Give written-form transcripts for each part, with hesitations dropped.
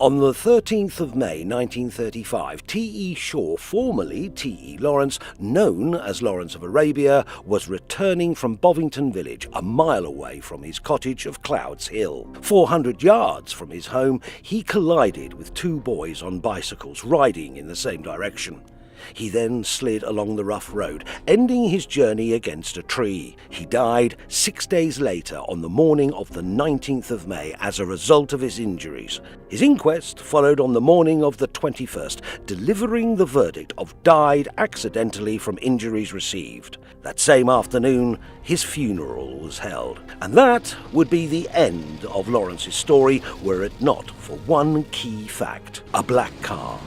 On the 13th of May 1935, T.E. Shaw, formerly T.E. Lawrence, known as Lawrence of Arabia, was returning from Bovington village, a mile away from his cottage of Clouds Hill. 400 yards from his home, he collided with two boys on bicycles riding in the same direction. He then slid along the rough road, ending his journey against a tree. He died 6 days later on the morning of the 19th of May as a result of his injuries. His inquest followed on the morning of the 21st, delivering the verdict of died accidentally from injuries received. That same afternoon, his funeral was held. And that would be the end of Lawrence's story were it not for one key fact: a black car.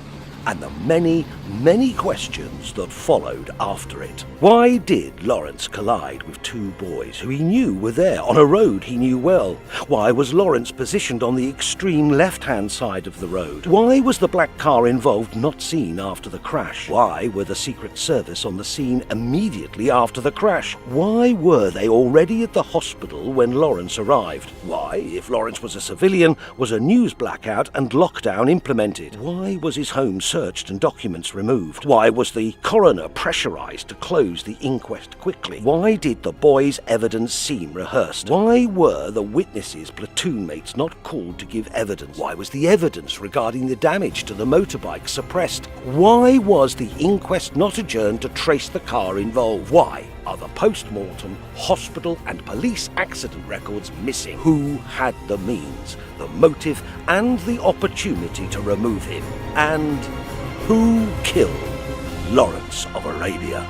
And the many, many questions that followed after it. Why did Lawrence collide with two boys who he knew were there on a road he knew well? Why was Lawrence positioned on the extreme left-hand side of the road? Why was the black car involved not seen after the crash? Why were the Secret Service on the scene immediately after the crash? Why were they already at the hospital when Lawrence arrived? Why, if Lawrence was a civilian, was a news blackout and lockdown implemented? Why was his home searched and documents removed? Why was the coroner pressurized to close the inquest quickly? Why did the boys' evidence seem rehearsed? Why were the witnesses' platoon mates not called to give evidence? Why was the evidence regarding the damage to the motorbike suppressed? Why was the inquest not adjourned to trace the car involved? Why are the post-mortem, hospital and police accident records missing? Who had the means, the motive and the opportunity to remove him? And who killed Lawrence of Arabia?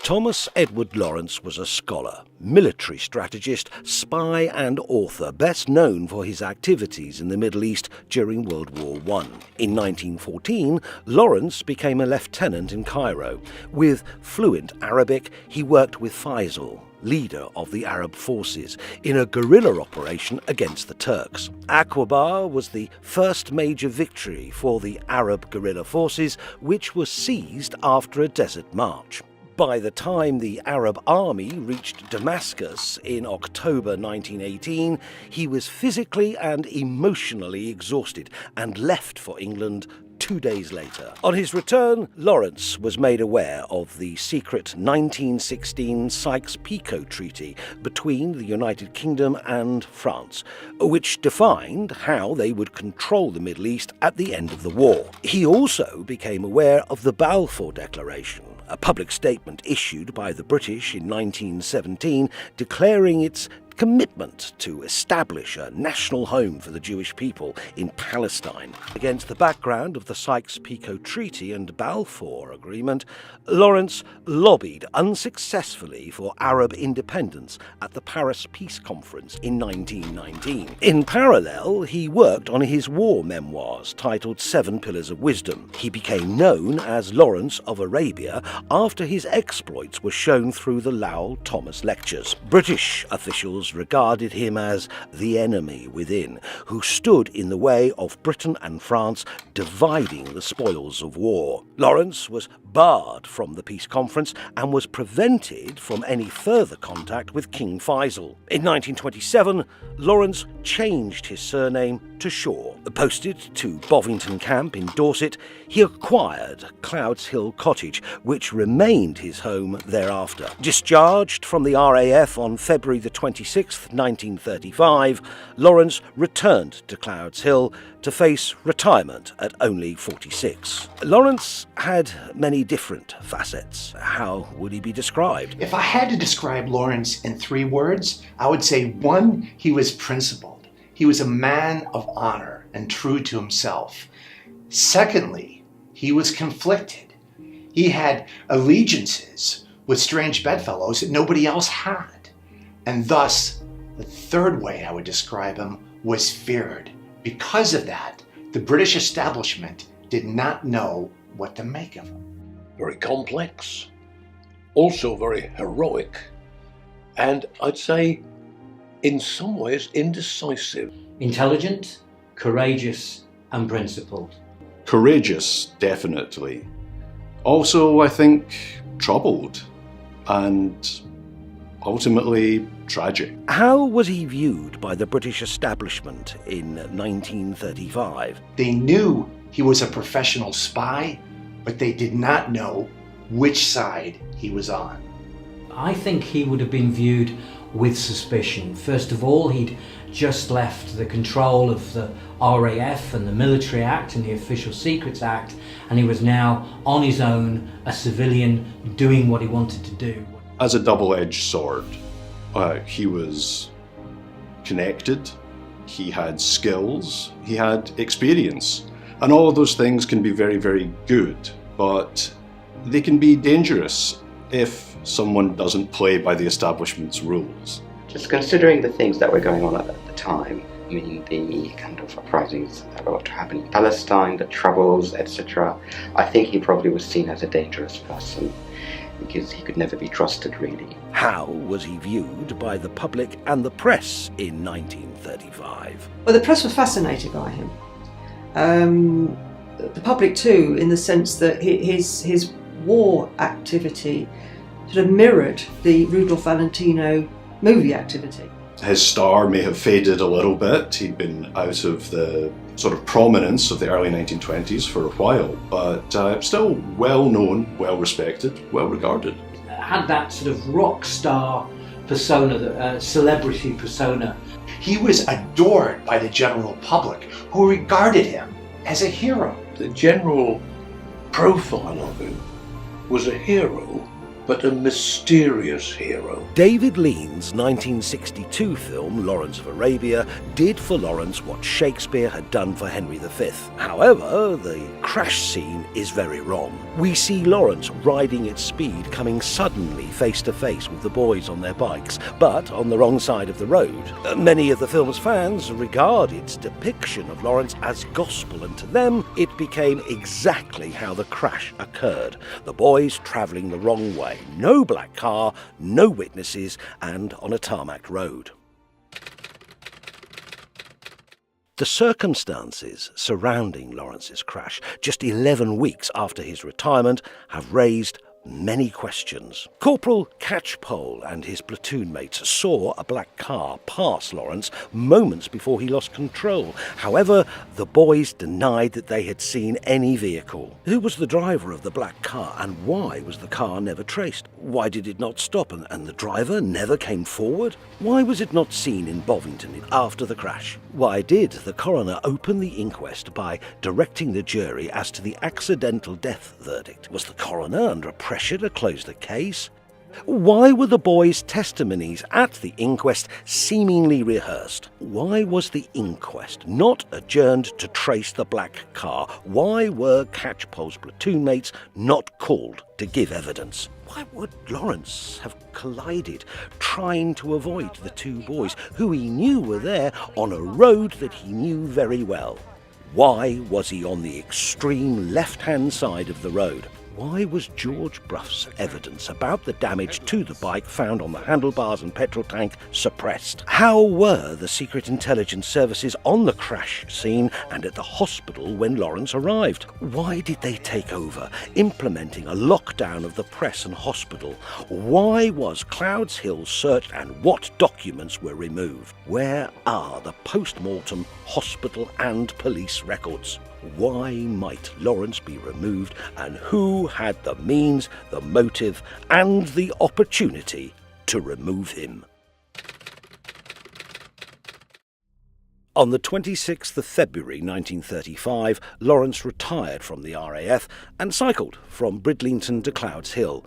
Thomas Edward Lawrence was a scholar, military strategist, spy and author, best known for his activities in the Middle East during World War I. In 1914, Lawrence became a lieutenant in Cairo. With fluent Arabic, he worked with Faisal, leader of the Arab forces, in a guerrilla operation against the Turks. Aqaba was the first major victory for the Arab guerrilla forces, which was seized after a desert march. By the time the Arab army reached Damascus in October 1918, he was physically and emotionally exhausted and left for England 2 days later. On his return, Lawrence was made aware of the secret 1916 Sykes-Picot Treaty between the United Kingdom and France, which defined how they would control the Middle East at the end of the war. He also became aware of the Balfour Declaration, a public statement issued by the British in 1917 declaring its commitment to establish a national home for the Jewish people in Palestine. Against the background of the Sykes-Picot Treaty and Balfour Agreement, Lawrence lobbied unsuccessfully for Arab independence at the Paris Peace Conference in 1919. In parallel, he worked on his war memoirs titled Seven Pillars of Wisdom. He became known as Lawrence of Arabia after his exploits were shown through the Lowell Thomas lectures. British officials regarded him as the enemy within, who stood in the way of Britain and France dividing the spoils of war. Lawrence was barred from the peace conference and was prevented from any further contact with King Faisal. In 1927, Lawrence changed his surname to Shaw. Posted to Bovington Camp in Dorset, he acquired Clouds Hill Cottage, which remained his home thereafter. Discharged from the RAF on February the 26th, 1935, Lawrence returned to Clouds Hill to face retirement at only 46. Lawrence had many different facets. How would he be described? If I had to describe Lawrence in 3 words, I would say 1, he was principled. He was a man of honor and true to himself. Secondly, he was conflicted. He had allegiances with strange bedfellows that nobody else had. And thus, the third way I would describe him was feared. Because of that, the British establishment did not know what to make of him. Very complex, also very heroic, and I'd say in some ways indecisive. Intelligent, courageous and principled. Courageous, definitely. Also, I think, troubled. and ultimately tragic. How was he viewed by the British establishment in 1935? They knew he was a professional spy, but they did not know which side he was on. I think he would have been viewed with suspicion. First of all, he'd just left the control of the RAF and the Military Act and the Official Secrets Act, and he was now on his own, a civilian, doing what he wanted to do. As a double-edged sword, he was connected, he had skills, he had experience, and all of those things can be very, very good, but they can be dangerous if someone doesn't play by the establishment's rules. Just considering the things that were going on at the time, I mean, the kind of uprisings that were happening in Palestine, the troubles, etc., I think he probably was seen as a dangerous person because he could never be trusted, really. How was he viewed by the public and the press in 1935? Well, the press were fascinated by him. The public too, in the sense that his war activity sort of mirrored the Rudolph Valentino movie activity. His star may have faded a little bit. He'd been out of the sort of prominence of the early 1920s for a while, but still well known, well respected, well regarded. Had that sort of rock star persona, celebrity persona. He was adored by the general public, who regarded him as a hero. The general profile of him was a hero, but a mysterious hero. David Lean's 1962 film Lawrence of Arabia did for Lawrence what Shakespeare had done for Henry V. However, the crash scene is very wrong. We see Lawrence riding at speed, coming suddenly face to face with the boys on their bikes, but on the wrong side of the road. Many of the film's fans regard its depiction of Lawrence as gospel, and to them it became exactly how the crash occurred. The boys travelling the wrong way. No black car, no witnesses, and on a tarmac road. The circumstances surrounding Lawrence's crash, just 11 weeks after his retirement, have raised many questions. Corporal Catchpole and his platoon mates saw a black car pass Lawrence moments before he lost control. However, the boys denied that they had seen any vehicle. Who was the driver of the black car, and why was the car never traced? Why did it not stop and the driver never came forward? Why was it not seen in Bovington after the crash? Why did the coroner open the inquest by directing the jury as to the accidental death verdict? Was the coroner under pressure to close the case? Why were the boys' testimonies at the inquest seemingly rehearsed? Why was the inquest not adjourned to trace the black car? Why were Catchpole's platoon mates not called to give evidence? Why would Lawrence have collided, trying to avoid the two boys, who he knew were there on a road that he knew very well? Why was he on the extreme left-hand side of the road? Why was George Bruff's evidence about the damage to the bike found on the handlebars and petrol tank suppressed? How were the secret intelligence services on the crash scene and at the hospital when Lawrence arrived? Why did they take over, implementing a lockdown of the press and hospital? Why was Clouds Hill searched, and what documents were removed? Where are the post-mortem hospital and police records? Why might Lawrence be removed, and who had the means, the motive, and the opportunity to remove him? On the 26th of February 1935, Lawrence retired from the RAF and cycled from Bridlington to Clouds Hill.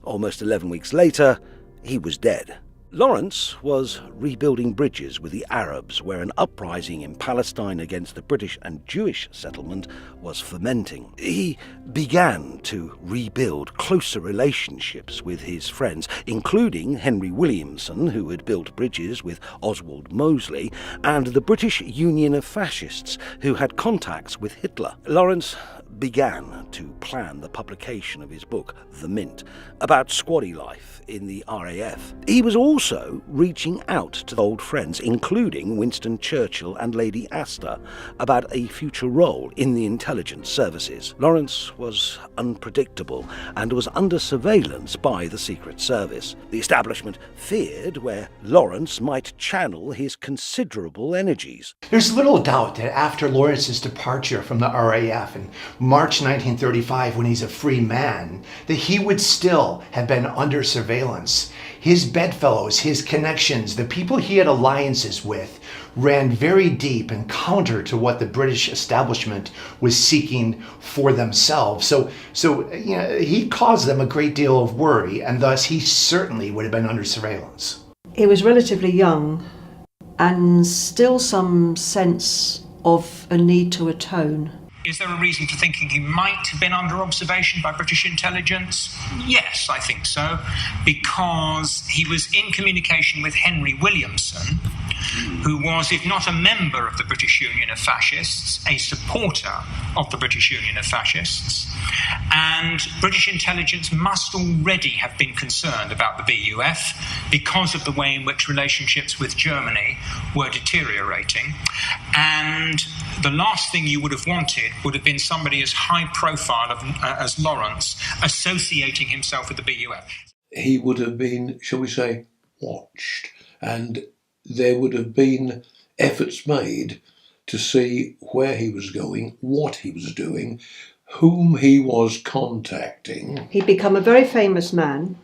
Almost 11 weeks later, he was dead. Lawrence was rebuilding bridges with the Arabs, where an uprising in Palestine against the British and Jewish settlement was fermenting. He began to rebuild closer relationships with his friends, including Henry Williamson, who had built bridges with Oswald Mosley, and the British Union of Fascists, who had contacts with Hitler. Lawrence began to plan the publication of his book, The Mint, about squaddy life in the RAF. He was also reaching out to old friends, including Winston Churchill and Lady Astor, about a future role in the intelligence services. Lawrence was unpredictable and was under surveillance by the Secret Service. The establishment feared where Lawrence might channel his considerable energies. There's little doubt that after Lawrence's departure from the RAF in March 1935, when he's a free man, that he would still have been under surveillance. His bedfellows, his connections, the people he had alliances with, ran very deep and counter to what the British establishment was seeking for themselves. So he caused them a great deal of worry, and thus he certainly would have been under surveillance. He was relatively young and still some sense of a need to atone. Is there a reason for thinking he might have been under observation by British intelligence? Yes, I think so, because he was in communication with Henry Williamson, who was, if not a member of the British Union of Fascists, a supporter of the British Union of Fascists. And British intelligence must already have been concerned about the BUF because of the way in which relationships with Germany were deteriorating. And the last thing you would have wanted would have been somebody as high profile as Lawrence associating himself with the BUF. He would have been, shall we say, watched, and there would have been efforts made to see where he was going, what he was doing, whom he was contacting. He'd become a very famous man,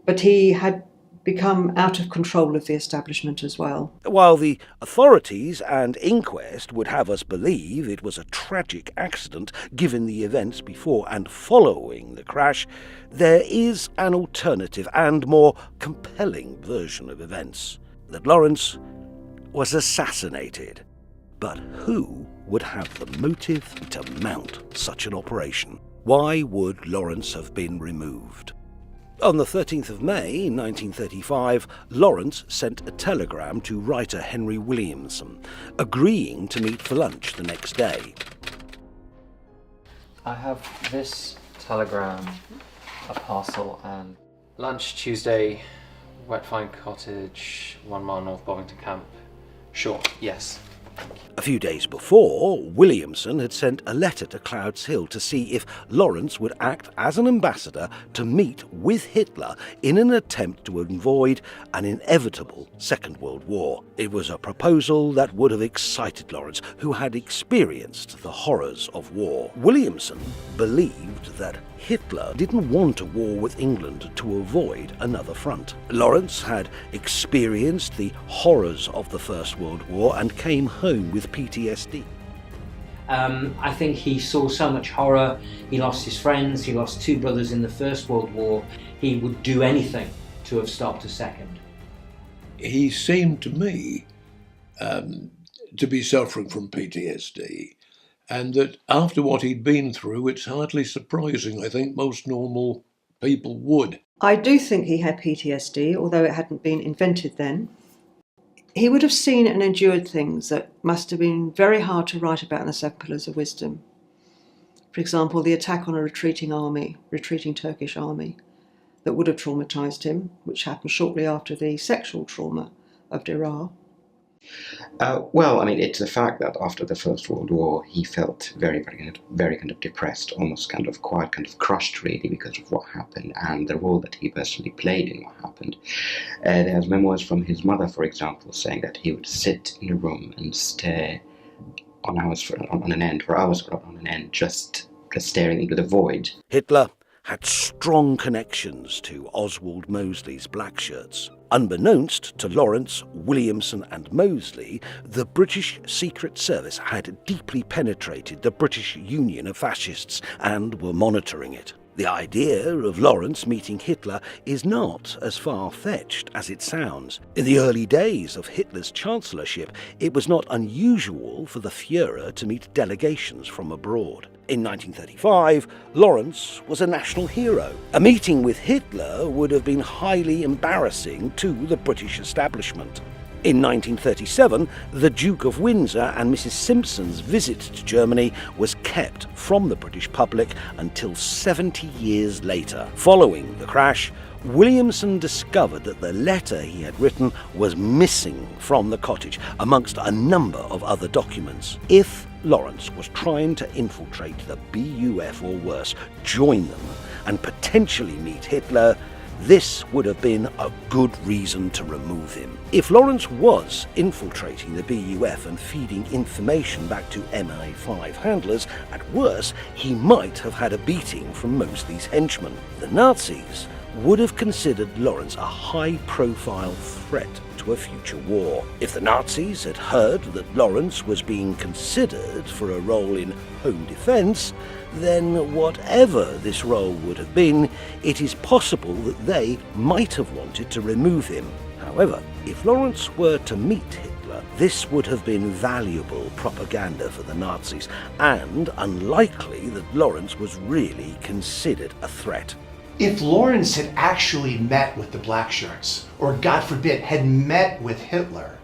but he had become out of control of the establishment as well. While the authorities and inquest would have us believe it was a tragic accident given the events before and following the crash, there is an alternative and more compelling version of events: that Lawrence was assassinated. But who would have the motive to mount such an operation? Why would Lawrence have been removed? On the 13th of May 1935, Lawrence sent a telegram to writer Henry Williamson, agreeing to meet for lunch the next day. I have this telegram, a parcel, and lunch Tuesday, Wetfine Cottage, 1 mile north Bovington Camp. Sure, yes. A few days before, Williamson had sent a letter to Clouds Hill to see if Lawrence would act as an ambassador to meet with Hitler in an attempt to avoid an inevitable Second World War. It was a proposal that would have excited Lawrence, who had experienced the horrors of war. Williamson believed that Hitler didn't want a war with England to avoid another front. Lawrence had experienced the horrors of the First World War and came home with PTSD. I think he saw so much horror. He lost his friends, he lost 2 brothers in the First World War. He would do anything to have stopped a second. He seemed to me to be suffering from PTSD, and that after what he'd been through, it's hardly surprising. I think most normal people would. I do think he had PTSD, although it hadn't been invented then. He would have seen and endured things that must have been very hard to write about in the 7 Pillars of Wisdom. For example, the attack on a retreating Turkish army, that would have traumatised him, which happened shortly after the sexual trauma of Derar. Well, I mean, it's the fact that after the First World War, he felt very kind of depressed, almost quite crushed, really, because of what happened and the role that he personally played in what happened. There's memoirs from his mother, for example, saying that he would sit in a room and stare for hours on an end, just staring into the void. Hitler had strong connections to Oswald Mosley's Black Shirts. Unbeknownst to Lawrence, Williamson and Mosley, the British Secret Service had deeply penetrated the British Union of Fascists and were monitoring it. The idea of Lawrence meeting Hitler is not as far-fetched as it sounds. In the early days of Hitler's chancellorship, it was not unusual for the Führer to meet delegations from abroad. In 1935, Lawrence was a national hero. A meeting with Hitler would have been highly embarrassing to the British establishment. In 1937, the Duke of Windsor and Mrs. Simpson's visit to Germany was kept from the British public until 70 years later. Following the crash, Williamson discovered that the letter he had written was missing from the cottage, amongst a number of other documents. If Lawrence was trying to infiltrate the BUF or worse, join them, and potentially meet Hitler, this would have been a good reason to remove him. If Lawrence was infiltrating the BUF and feeding information back to MI5 handlers, at worst, he might have had a beating from most of these henchmen. The Nazis would have considered Lawrence a high-profile threat to a future war. If the Nazis had heard that Lawrence was being considered for a role in home defense, then whatever this role would have been, it is possible that they might have wanted to remove him. However, if Lawrence were to meet Hitler, this would have been valuable propaganda for the Nazis, and unlikely that Lawrence was really considered a threat. If Lawrence had actually met with the Black Shirts, or God forbid, had met with Hitler,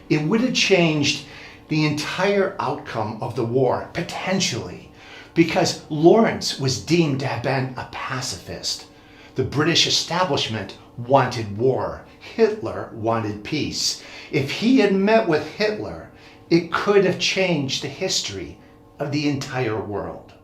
it would have changed the entire outcome of the war, potentially, because Lawrence was deemed to have been a pacifist. The British establishment wanted war. Hitler wanted peace. If he had met with Hitler, it could have changed the history of the entire world.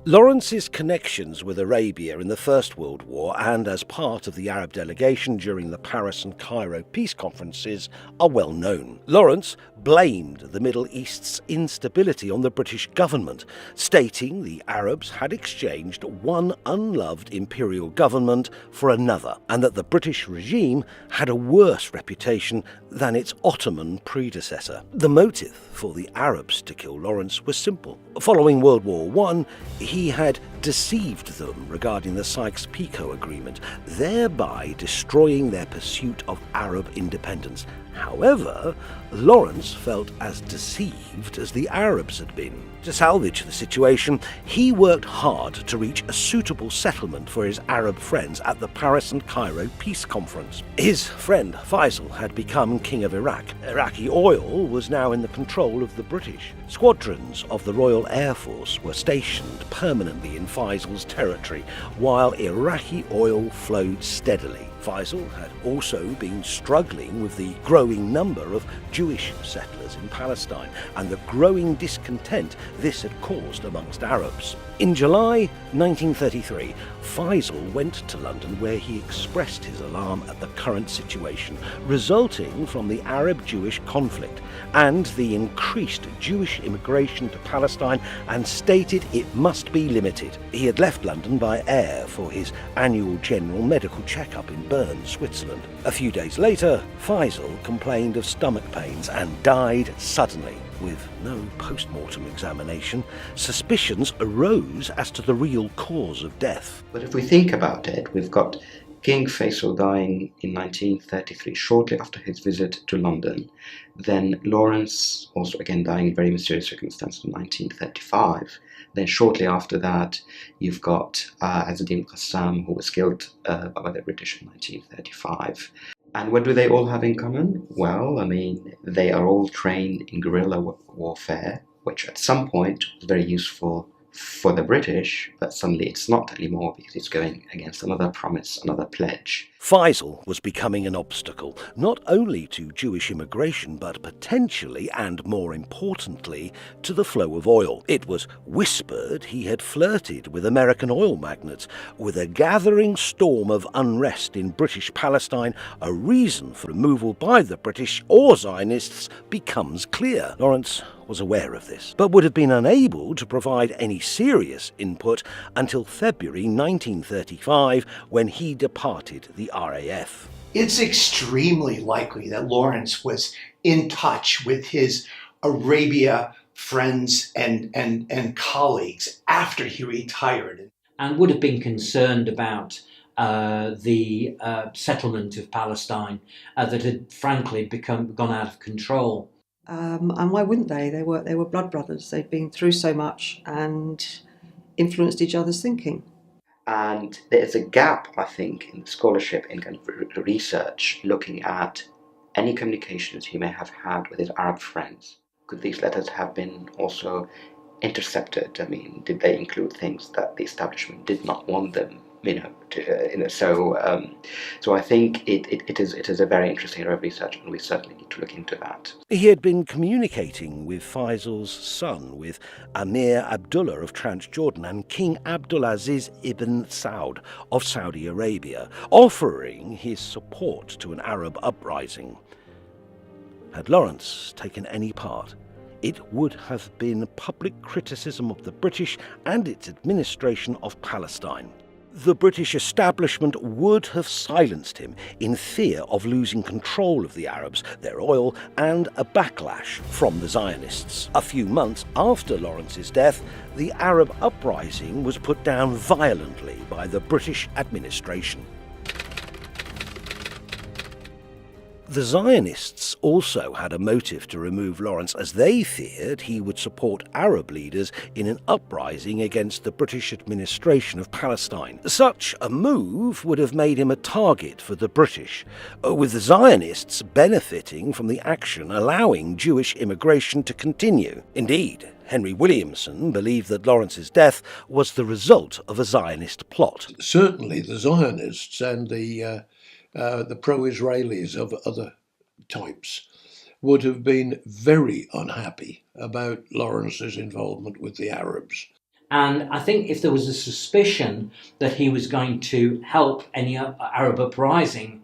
Lawrence's connections with Arabia in the First World War and as part of the Arab delegation during the Paris and Cairo peace conferences are well known. Lawrence blamed the Middle East's instability on the British government, stating the Arabs had exchanged one unloved imperial government for another, and that the British regime had a worse reputation than its Ottoman predecessor. The motive for the Arabs to kill Lawrence was simple. Following World War I, he had deceived them regarding the Sykes-Picot Agreement, thereby destroying their pursuit of Arab independence. However, Lawrence felt as deceived as the Arabs had been. To salvage the situation, he worked hard to reach a suitable settlement for his Arab friends at the Paris and Cairo peace conference. His friend Faisal had become king of Iraq. Iraqi oil was now in the control of the British. Squadrons of the Royal Air Force were stationed permanently in Faisal's territory, while Iraqi oil flowed steadily. Faisal had also been struggling with the growing number of Jewish settlers in Palestine and the growing discontent this had caused amongst Arabs. In July 1933, Faisal went to London, where he expressed his alarm at the current situation resulting from the Arab-Jewish conflict and the increased Jewish immigration to Palestine, and stated it must be limited. He had left London by air for his annual general medical checkup in Bern, Switzerland. A few days later, Faisal complained of stomach pains and died suddenly. With no post-mortem examination, suspicions arose as to the real cause of death. But if we think about it, we've got King Faisal dying in 1933, shortly after his visit to London. Then Lawrence, also again dying in very mysterious circumstances in 1935. Then shortly after that, you've got Azzeddin Qassam, who was killed by the British in 1935. And what do they all have in common? Well, I mean, they are all trained in guerrilla warfare, which at some point was very useful for the British, but suddenly it's not anymore because it's going against another promise, another pledge. Faisal was becoming an obstacle, not only to Jewish immigration, but potentially, and more importantly, to the flow of oil. It was whispered he had flirted with American oil magnates. With a gathering storm of unrest in British Palestine, a reason for removal by the British or Zionists becomes clear. Lawrence was aware of this, but would have been unable to provide any serious input until February 1935, when he departed the RAF. It's extremely likely that Lawrence was in touch with his Arabia friends and colleagues after he retired. And would have been concerned about the settlement of Palestine that had frankly gone out of control. And why wouldn't they? They were blood brothers. They'd been through so much and influenced each other's thinking. And there's a gap, I think, in the scholarship, in kind of research, looking at any communications he may have had with his Arab friends. Could these letters have been also intercepted? I mean, did they include things that the establishment did not want them, so I think it is a very interesting area of research, and we certainly need to look into that. He had been communicating with Faisal's son, with Amir Abdullah of Transjordan and King Abdulaziz ibn Saud of Saudi Arabia, offering his support to an Arab uprising. Had Lawrence taken any part, it would have been public criticism of the British and its administration of Palestine. The British establishment would have silenced him in fear of losing control of the Arabs, their oil, and a backlash from the Zionists. A few months after Lawrence's death, the Arab uprising was put down violently by the British administration. The Zionists also had a motive to remove Lawrence, as they feared he would support Arab leaders in an uprising against the British administration of Palestine. Such a move would have made him a target for the British, with the Zionists benefiting from the action, allowing Jewish immigration to continue. Indeed, Henry Williamson believed that Lawrence's death was the result of a Zionist plot. Certainly the Zionists and the pro-Israelis of other types would have been very unhappy about Lawrence's involvement with the Arabs. And I think if there was a suspicion that he was going to help any Arab uprising,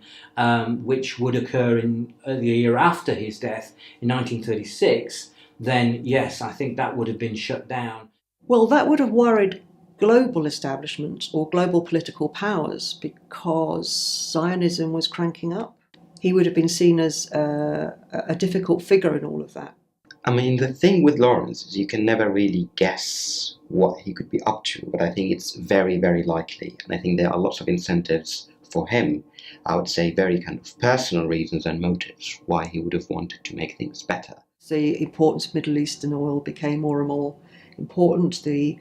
which would occur in the year after his death in 1936, then yes, I think that would have been shut down. Well, that would have worried global establishment or global political powers, because Zionism was cranking up. He would have been seen as a difficult figure in all of that. I mean, the thing with Lawrence is you can never really guess what he could be up to, but I think it's very, very likely. And I think there are lots of incentives for him, I would say very kind of personal reasons and motives why he would have wanted to make things better. The importance of Middle Eastern oil became more and more important. The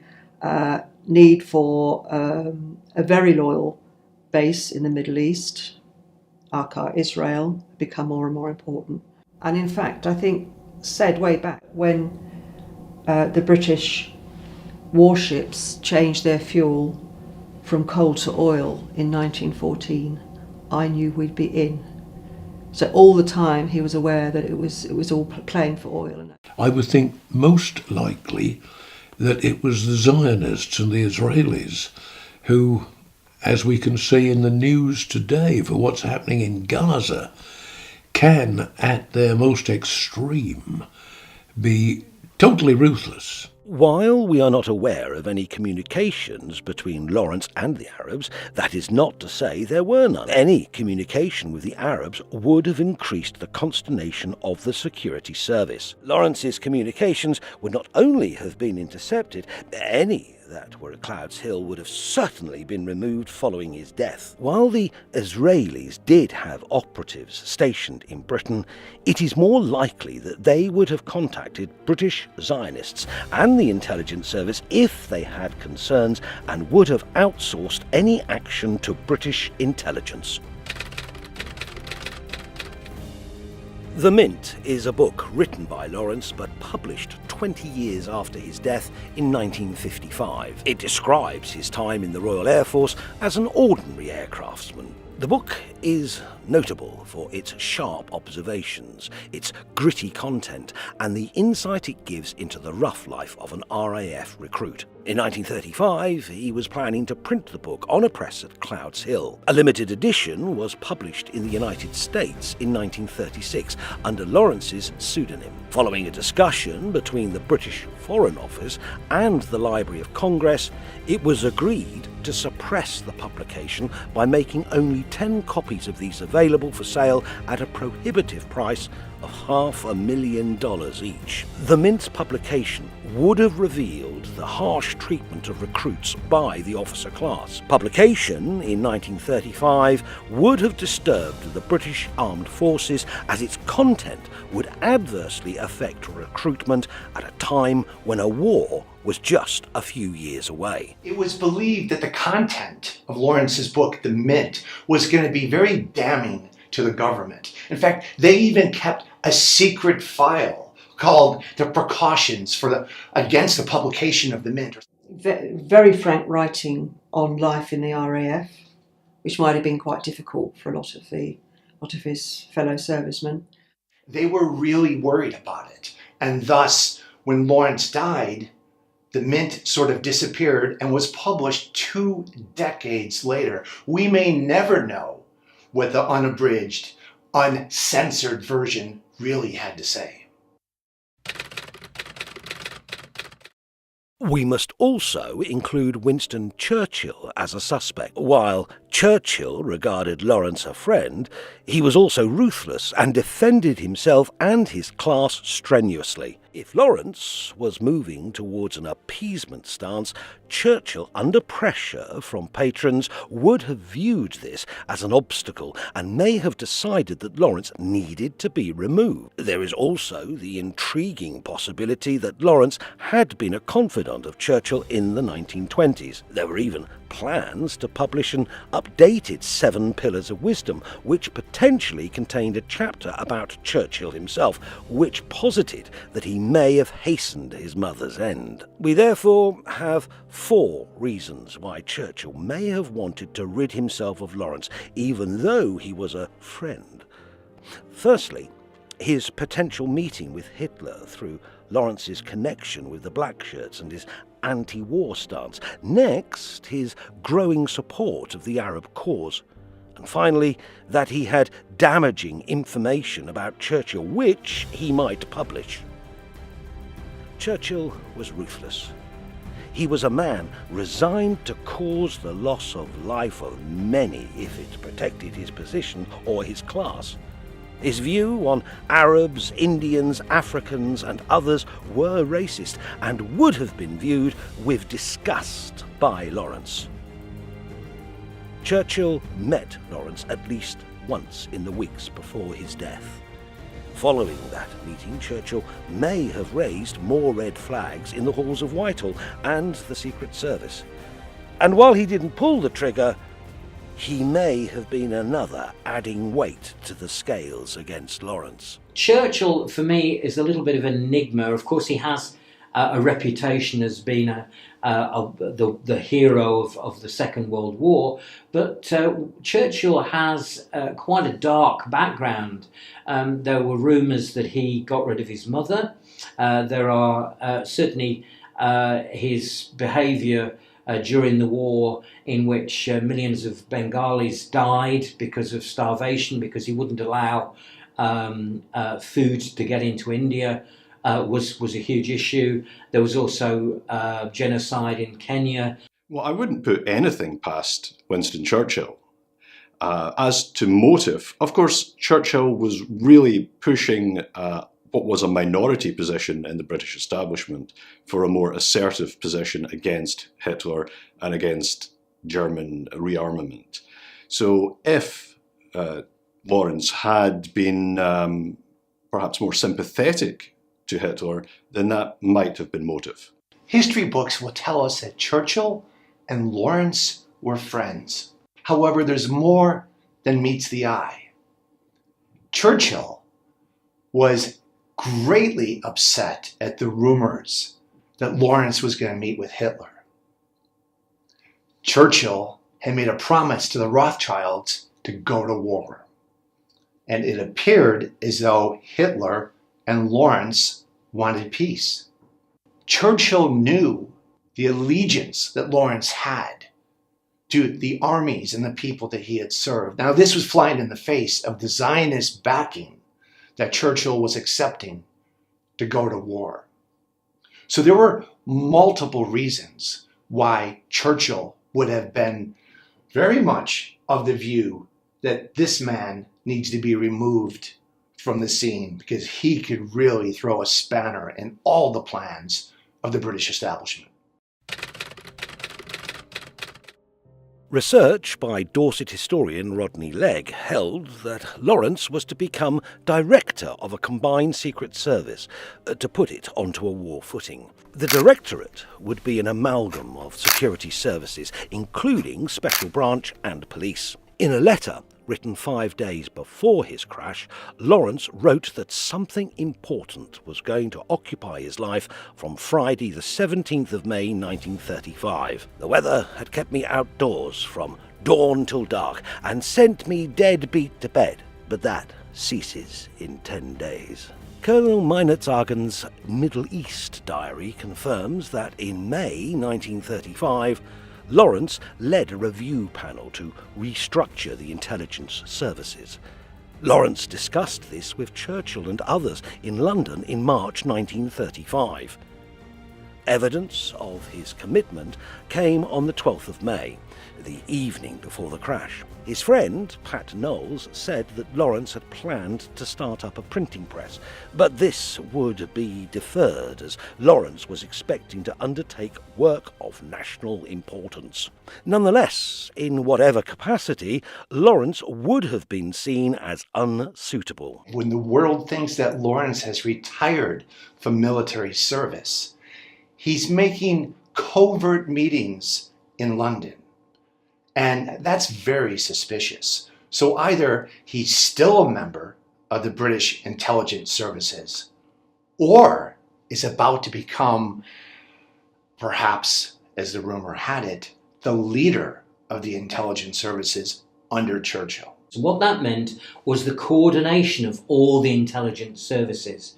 need for a very loyal base in the Middle East, Aqqa, Israel, become more and more important. And in fact, I think said way back when the British warships changed their fuel from coal to oil in 1914, I knew we'd be in. So all the time he was aware that it was all playing for oil. I would think most likely that it was the Zionists and the Israelis who, as we can see in the news today for what's happening in Gaza, can, at their most extreme, be totally ruthless. While we are not aware of any communications between Lawrence and the Arabs, that is not to say there were none. Any communication with the Arabs would have increased the consternation of the security service. Lawrence's communications would not only have been intercepted, any that were at Clouds Hill would have certainly been removed following his death. While the Israelis did have operatives stationed in Britain, it is more likely that they would have contacted British Zionists and the intelligence service if they had concerns, and would have outsourced any action to British intelligence. The Mint is a book written by Lawrence but published 20 years after his death in 1955. It describes his time in the Royal Air Force as an ordinary aircraftsman. The book is notable for its sharp observations, its gritty content, and the insight it gives into the rough life of an RAF recruit. In 1935, he was planning to print the book on a press at Clouds Hill. A limited edition was published in the United States in 1936 under Lawrence's pseudonym. Following a discussion between the British Foreign Office and the Library of Congress, it was agreed to suppress the publication by making only 10 copies of these available for sale at a prohibitive price of $500,000 each. The Mint's publication would have revealed the harsh treatment of recruits by the officer class. Publication in 1935 would have disturbed the British Armed Forces, as its content would adversely affect recruitment at a time when a war was just a few years away. It was believed that the content of Lawrence's book, The Mint, was going to be very damning to the government. In fact, they even kept a secret file called the Precautions against the publication of The Mint. Very frank writing on life in the RAF, which might have been quite difficult for a lot of his fellow servicemen. They were really worried about it, and thus, when Lawrence died, The Mint sort of disappeared and was published 2 decades later. We may never know what the unabridged, uncensored version really had to say. We must also include Winston Churchill as a suspect. While Churchill regarded Lawrence a friend, he was also ruthless and defended himself and his class strenuously. If Lawrence was moving towards an appeasement stance, Churchill, under pressure from patrons, would have viewed this as an obstacle and may have decided that Lawrence needed to be removed. There is also the intriguing possibility that Lawrence had been a confidant of Churchill in the 1920s. There were even plans to publish an updated 7 Pillars of Wisdom, which potentially contained a chapter about Churchill himself, which posited that he may have hastened his mother's end. We therefore have 4 reasons why Churchill may have wanted to rid himself of Lawrence, even though he was a friend. Firstly, his potential meeting with Hitler through Lawrence's connection with the Blackshirts and his anti-war stance. Next, his growing support of the Arab cause. And finally, that he had damaging information about Churchill, which he might publish. Churchill was ruthless. He was a man resigned to cause the loss of life of many if it protected his position or his class. His view on Arabs, Indians, Africans and others were racist and would have been viewed with disgust by Lawrence. Churchill met Lawrence at least once in the weeks before his death. Following that meeting, Churchill may have raised more red flags in the halls of Whitehall and the Secret Service. And while he didn't pull the trigger, he may have been another adding weight to the scales against Lawrence. Churchill, for me, is a little bit of an enigma. Of course, he has a reputation as being the hero of the Second World War, but Churchill has quite a dark background. There were rumours that he got rid of his mother. There are certainly his behaviour during the war, in which millions of Bengalis died because of starvation, because he wouldn't allow food to get into India, was a huge issue. There was also genocide in Kenya. Well, I wouldn't put anything past Winston Churchill. As to motive, of course, Churchill was really pushing what was a minority position in the British establishment for a more assertive position against Hitler and against German rearmament. So if Lawrence had been perhaps more sympathetic to Hitler, then that might have been motive. History books will tell us that Churchill and Lawrence were friends. However, there's more than meets the eye. Churchill was greatly upset at the rumors that Lawrence was going to meet with Hitler. Churchill had made a promise to the Rothschilds to go to war. And it appeared as though Hitler and Lawrence wanted peace. Churchill knew the allegiance that Lawrence had to the armies and the people that he had served. Now, this was flying in the face of the Zionist backing that Churchill was accepting to go to war. So there were multiple reasons why Churchill would have been very much of the view that this man needs to be removed from the scene because he could really throw a spanner in all the plans of the British establishment. Research by Dorset historian Rodney Legg held that Lawrence was to become director of a combined secret service, to put it onto a war footing. The directorate would be an amalgam of security services, including special branch and police. In a letter written 5 days before his crash, Lawrence wrote that something important was going to occupy his life from Friday the 17th of May 1935. The weather had kept me outdoors from dawn till dark and sent me dead beat to bed, but that ceases in 10 days. Colonel Meinertz-Argen's Middle East diary confirms that in May 1935, Lawrence led a review panel to restructure the intelligence services. Lawrence discussed this with Churchill and others in London in March 1935. Evidence of his commitment came on the 12th of May, the evening before the crash. His friend, Pat Knowles, said that Lawrence had planned to start up a printing press, but this would be deferred as Lawrence was expecting to undertake work of national importance. Nonetheless, in whatever capacity, Lawrence would have been seen as unsuitable. When the world thinks that Lawrence has retired from military service, he's making covert meetings in London. And that's very suspicious. So either he's still a member of the British intelligence services, or is about to become, perhaps, as the rumor had it, the leader of the intelligence services under Churchill. So what that meant was the coordination of all the intelligence services.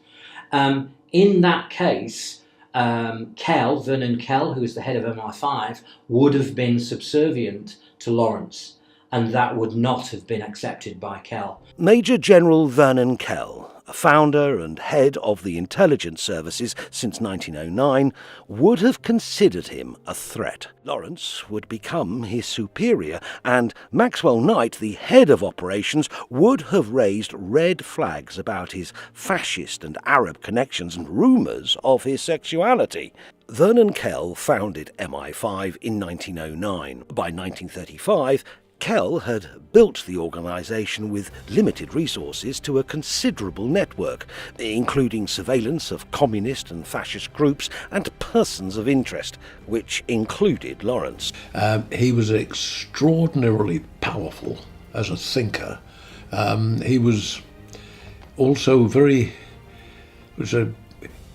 In that case, Vernon Kell, who was the head of MI5, would have been subservient to Lawrence, and that would not have been accepted by Kell. Major General Vernon Kell, a founder and head of the intelligence services since 1909, would have considered him a threat. Lawrence would become his superior, and Maxwell Knight, the head of operations, would have raised red flags about his fascist and Arab connections and rumours of his sexuality. Vernon Kell founded MI5 in 1909. By 1935, Kell had built the organisation with limited resources to a considerable network, including surveillance of communist and fascist groups and persons of interest, which included Lawrence. He was extraordinarily powerful as a thinker. He was also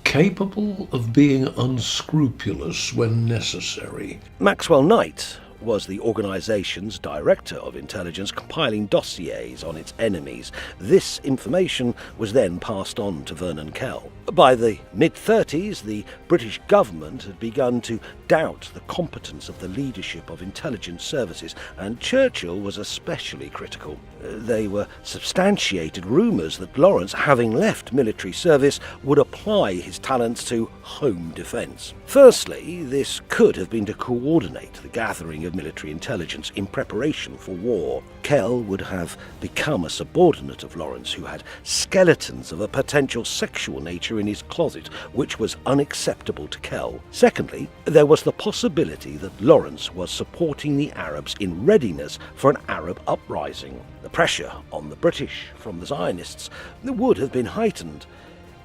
capable of being unscrupulous when necessary. Maxwell Knight was the organisation's director of intelligence, compiling dossiers on its enemies. This information was then passed on to Vernon Kell. By the mid-30s, the British government had begun to doubt the competence of the leadership of intelligence services, and Churchill was especially critical. They were substantiated rumours that Lawrence, having left military service, would apply his talents to home defence. Firstly, this could have been to coordinate the gathering of military intelligence in preparation for war. Kell would have become a subordinate of Lawrence who had skeletons of a potential sexual nature in his closet, which was unacceptable to Kell. Secondly, there was the possibility that Lawrence was supporting the Arabs in readiness for an Arab uprising. The pressure on the British from the Zionists would have been heightened.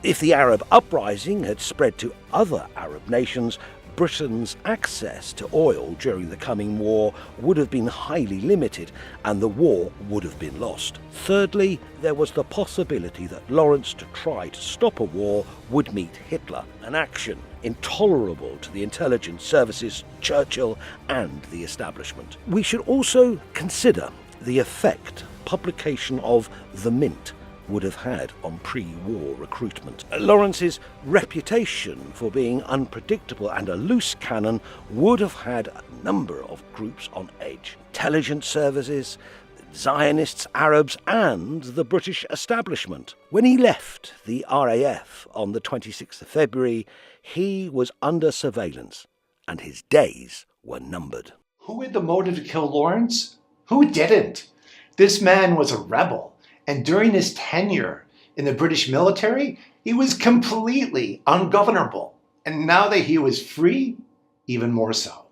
If the Arab uprising had spread to other Arab nations, Britain's access to oil during the coming war would have been highly limited, and the war would have been lost. Thirdly, there was the possibility that Lawrence, to try to stop a war, would meet Hitler, an action intolerable to the intelligence services, Churchill, and the establishment. We should also consider the effect publication of The Mint would have had on pre-war recruitment. Lawrence's reputation for being unpredictable and a loose cannon would have had a number of groups on edge. Intelligence services, Zionists, Arabs, and the British establishment. When he left the RAF on the 26th of February, he was under surveillance, and his days were numbered. Who had the motive to kill Lawrence? Who didn't? This man was a rebel. And during his tenure, In the British military, he was completely ungovernable. And now that he was free, even more so.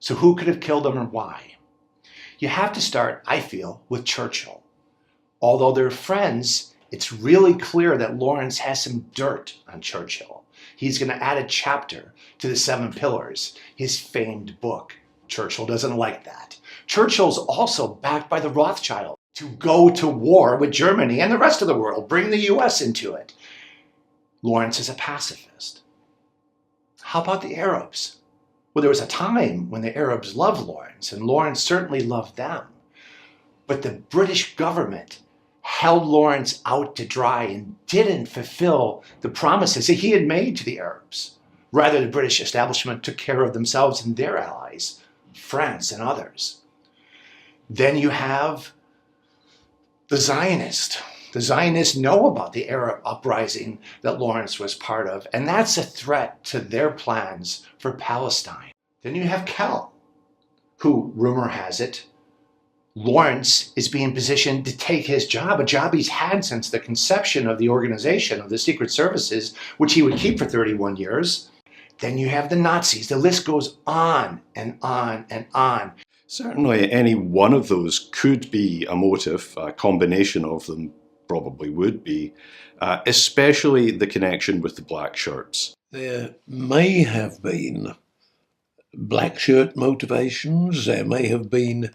So who could have killed him and why? You have to start, I feel, with Churchill. Although they're friends, it's really clear that Lawrence has some dirt on Churchill. He's going to add a chapter to the Seven Pillars, his famed book. Churchill doesn't like that. Churchill's also backed by the Rothschild to go to war with Germany and the rest of the world, bring the US into it. Lawrence is a pacifist. How about the Arabs? Well, there was a time when the Arabs loved Lawrence, and Lawrence certainly loved them. But the British government held Lawrence out to dry and didn't fulfill the promises that he had made to the Arabs. Rather, the British establishment took care of themselves and their allies, France and others. Then you have the Zionists. The Zionists know about the Arab uprising that Lawrence was part of, and that's a threat to their plans for Palestine. Then you have Kell, who, rumor has it, Lawrence is being positioned to take his job, a job he's had since the conception of the organization of the Secret Services, which he would keep for 31 years. Then you have the Nazis. The list goes on and on and on. Certainly any one of those could be a motive, a combination of them probably would be, especially the connection with the black shirts. There may have been black shirt motivations. There may have been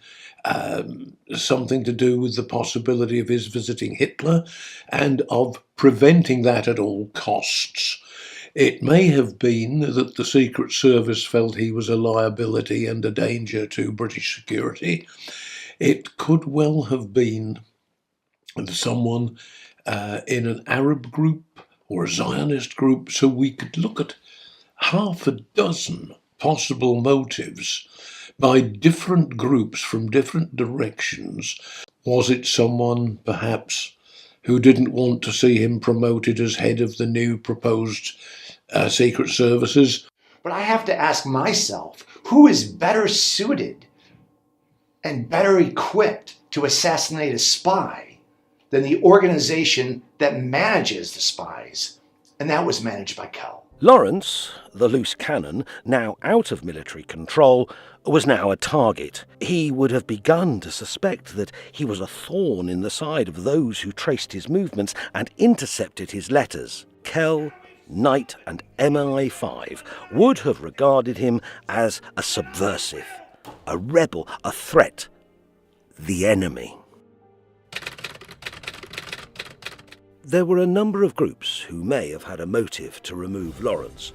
something to do with the possibility of his visiting Hitler and of preventing that at all costs. It may have been that the Secret Service felt he was a liability and a danger to British security. It could well have been someone in an Arab group or a Zionist group, so we could look at half a dozen possible motives by different groups from different directions. Was it someone, perhaps, who didn't want to see him promoted as head of the new proposed Secret Services? But I have to ask myself, who is better suited and better equipped to assassinate a spy than the organization that manages the spies? And that was managed by Kell. Lawrence, the loose cannon, now out of military control, was now a target. He would have begun to suspect that he was a thorn in the side of those who traced his movements and intercepted his letters. Kell, Knight and MI5 would have regarded him as a subversive, a rebel, a threat, the enemy. There were a number of groups who may have had a motive to remove Lawrence.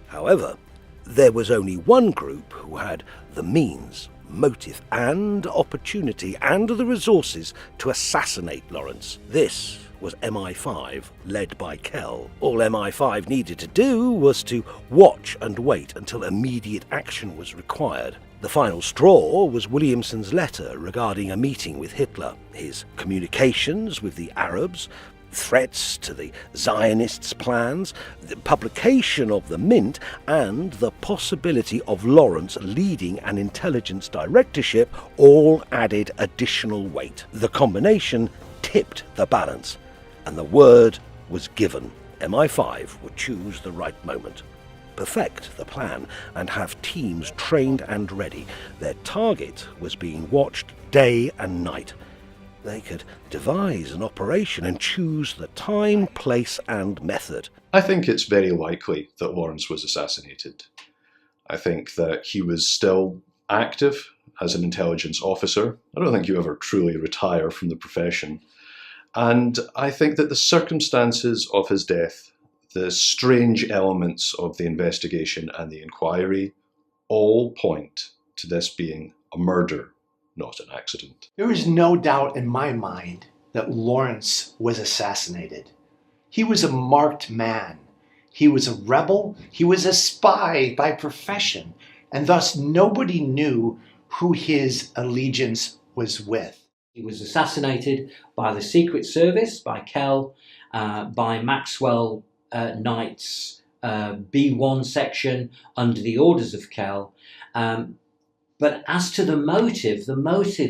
However, there was only one group who had the means, motive and opportunity and the resources to assassinate Lawrence. This was MI5, led by Kell. All MI5 needed to do was to watch and wait until immediate action was required. The final straw was Williamson's letter regarding a meeting with Hitler, his communications with the Arabs, threats to the Zionists' plans, the publication of the Mint, and the possibility of Lawrence leading an intelligence directorship all added additional weight. The combination tipped the balance, and the word was given. MI5 would choose the right moment, perfect the plan, and have teams trained and ready. Their target was being watched day and night. They could devise an operation and choose the time, place, and method. I think it's very likely that Lawrence was assassinated. I think that he was still active as an intelligence officer. I don't think you ever truly retire from the profession. And I think that the circumstances of his death, the strange elements of the investigation and the inquiry, all point to this being a murder, not an accident. There is no doubt in my mind that Lawrence was assassinated. He was a marked man. He was a rebel. He was a spy by profession. And thus nobody knew who his allegiance was with. He was assassinated by the Secret Service, by Kell, by Maxwell Knight's B1 section under the orders of Kell. But as to the motive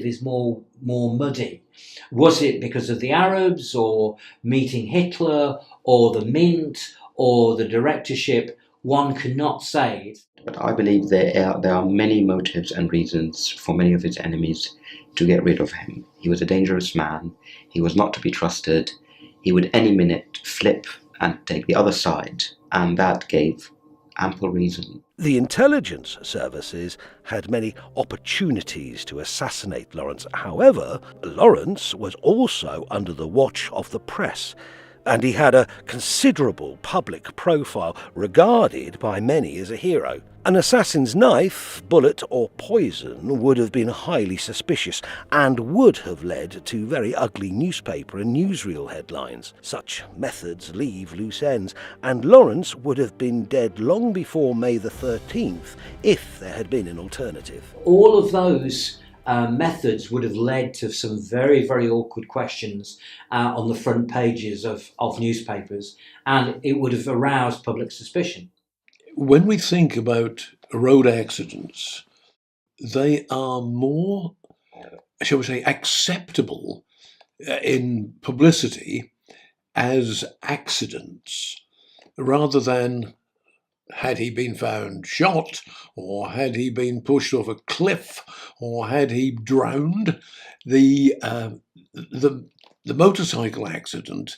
is more muddy. Was it because of the Arabs, or meeting Hitler, or the Mint, or the directorship? One cannot say. But I believe there are many motives and reasons for many of his enemies to get rid of him. He was a dangerous man. He was not to be trusted. He would any minute flip and take the other side, and that gave ample reason. The intelligence services had many opportunities to assassinate Lawrence. However, Lawrence was also under the watch of the press, and he had a considerable public profile, regarded by many as a hero. An assassin's knife, bullet or poison would have been highly suspicious and would have led to very ugly newspaper and newsreel headlines. Such methods leave loose ends, and Lawrence would have been dead long before May the 13th if there had been an alternative. All of those methods would have led to some very, very awkward questions on the front pages of newspapers, and it would have aroused public suspicion. When we think about road accidents, they are more, shall we say, acceptable in publicity as accidents, rather than had he been found shot, or had he been pushed off a cliff, or had he drowned. The motorcycle accident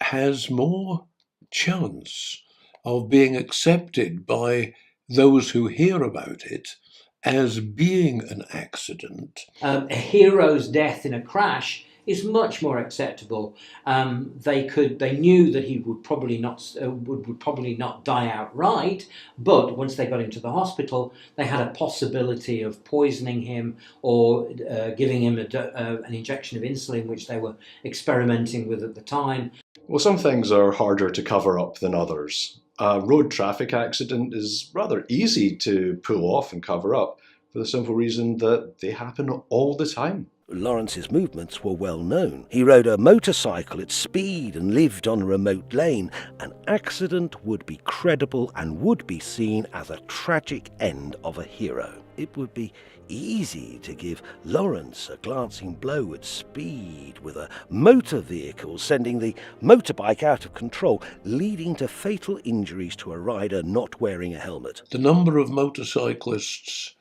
has more chance of being accepted by those who hear about it as being an accident. A hero's death in a crash is much more acceptable. They knew that he would probably not die outright, but once they got him to the hospital, they had a possibility of poisoning him or giving him an injection of insulin, which they were experimenting with at the time. Well, some things are harder to cover up than others. A road traffic accident is rather easy to pull off and cover up, for the simple reason that they happen all the time. Lawrence's movements were well known. He rode a motorcycle at speed and lived on a remote lane. An accident would be credible and would be seen as a tragic end of a hero. It would be easy to give Lawrence a glancing blow at speed with a motor vehicle, sending the motorbike out of control, leading to fatal injuries to a rider not wearing a helmet. The number of motorcyclists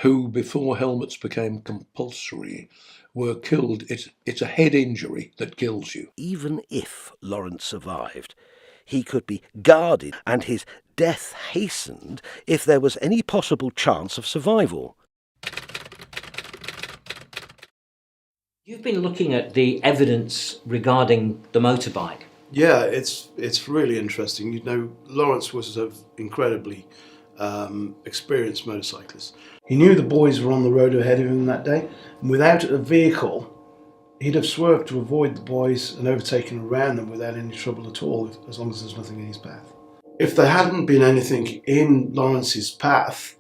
who, before helmets became compulsory, were killed, it's a head injury that kills you. Even if Lawrence survived, he could be guarded and his death hastened if there was any possible chance of survival. You've been looking at the evidence regarding the motorbike. Yeah, it's really interesting. You know, Lawrence was an incredibly experienced motorcyclist. He knew the boys were on the road ahead of him that day, and without a vehicle, he'd have swerved to avoid the boys and overtaken around them without any trouble at all, as long as there's nothing in his path. If there hadn't been anything in Lawrence's path,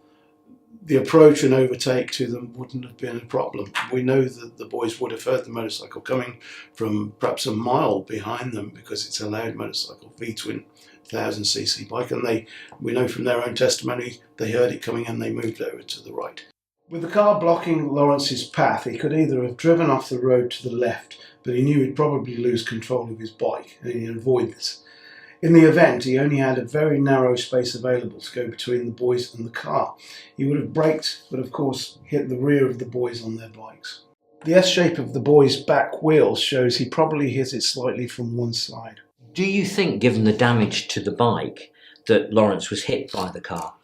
the approach and overtake to them wouldn't have been a problem. We know that the boys would have heard the motorcycle coming from perhaps a mile behind them, because it's a loud motorcycle, V-twin 1000cc bike, and we know from their own testimony they heard it coming and they moved over to the right. With the car blocking Lawrence's path, he could either have driven off the road to the left, but he knew he'd probably lose control of his bike and he'd avoid this. In the event, he only had a very narrow space available to go between the boys and the car. He would have braked, but of course hit the rear of the boys on their bikes. The S-shape of the boy's back wheel shows he probably hit it slightly from one side. Do you think, given the damage to the bike, that Lawrence was hit by the car?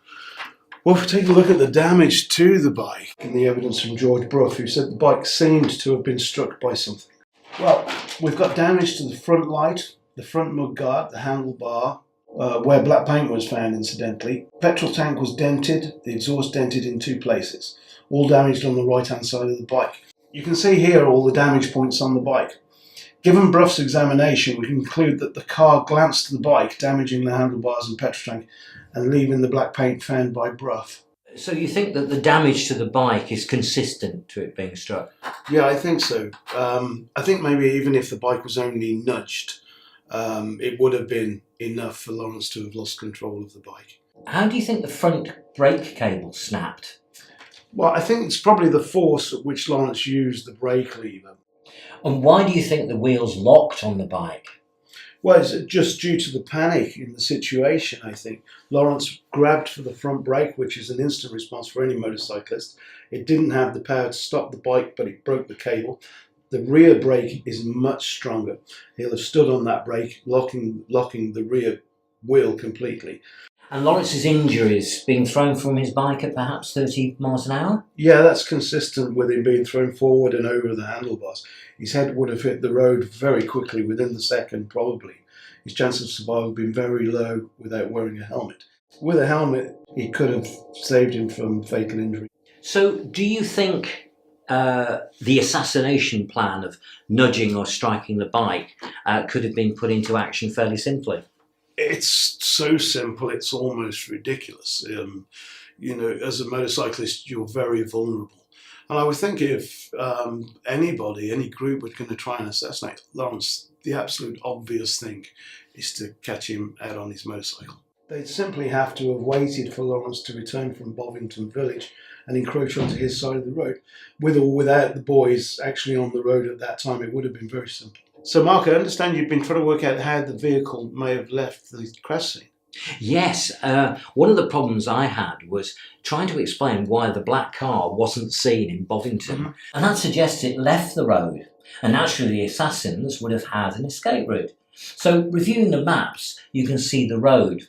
Well, if we take a look at the damage to the bike and the evidence from George Brough, who said the bike seemed to have been struck by something. Well, we've got damage to the front light, the front mudguard, the handlebar, where black paint was found incidentally. Petrol tank was dented, the exhaust dented in two places, all damaged on the right-hand side of the bike. You can see here all the damage points on the bike. Given Brough's examination, we conclude that the car glanced the bike, damaging the handlebars and petrol tank, and leaving the black paint found by Brough. So you think that the damage to the bike is consistent to it being struck? Yeah, I think so. I think maybe even if the bike was only nudged, it would have been enough for Lawrence to have lost control of the bike. How do you think the front brake cable snapped? Well, I think it's probably the force at which Lawrence used the brake lever. And why do you think the wheels locked on the bike? Well, it's just due to the panic in the situation, I think. Lawrence grabbed for the front brake, which is an instant response for any motorcyclist. It didn't have the power to stop the bike, but it broke the cable. The rear brake is much stronger. He'll have stood on that brake, locking the rear wheel completely. And Lawrence's injuries, being thrown from his bike at perhaps 30 miles an hour? Yeah, that's consistent with him being thrown forward and over the handlebars. His head would have hit the road very quickly, within the second probably. His chance of survival would have been very low without wearing a helmet. With a helmet, it could have saved him from fatal injury. So do you think the assassination plan of nudging or striking the bike could have been put into action fairly simply? It's so simple, it's almost ridiculous. As a motorcyclist, you're very vulnerable. And I would think if anybody, any group were going to try and assassinate Lawrence, the absolute obvious thing is to catch him out on his motorcycle. They'd simply have to have waited for Lawrence to return from Bovington village and encroach onto his side of the road. With or without the boys actually on the road at that time, it would have been very simple. So, Mark, I understand you've been trying to work out how the vehicle may have left the crash scene. Yes, one of the problems I had was trying to explain why the black car wasn't seen in Bovington. Mm-hmm. And that suggests it left the road, and naturally the assassins would have had an escape route. So, reviewing the maps, you can see the road.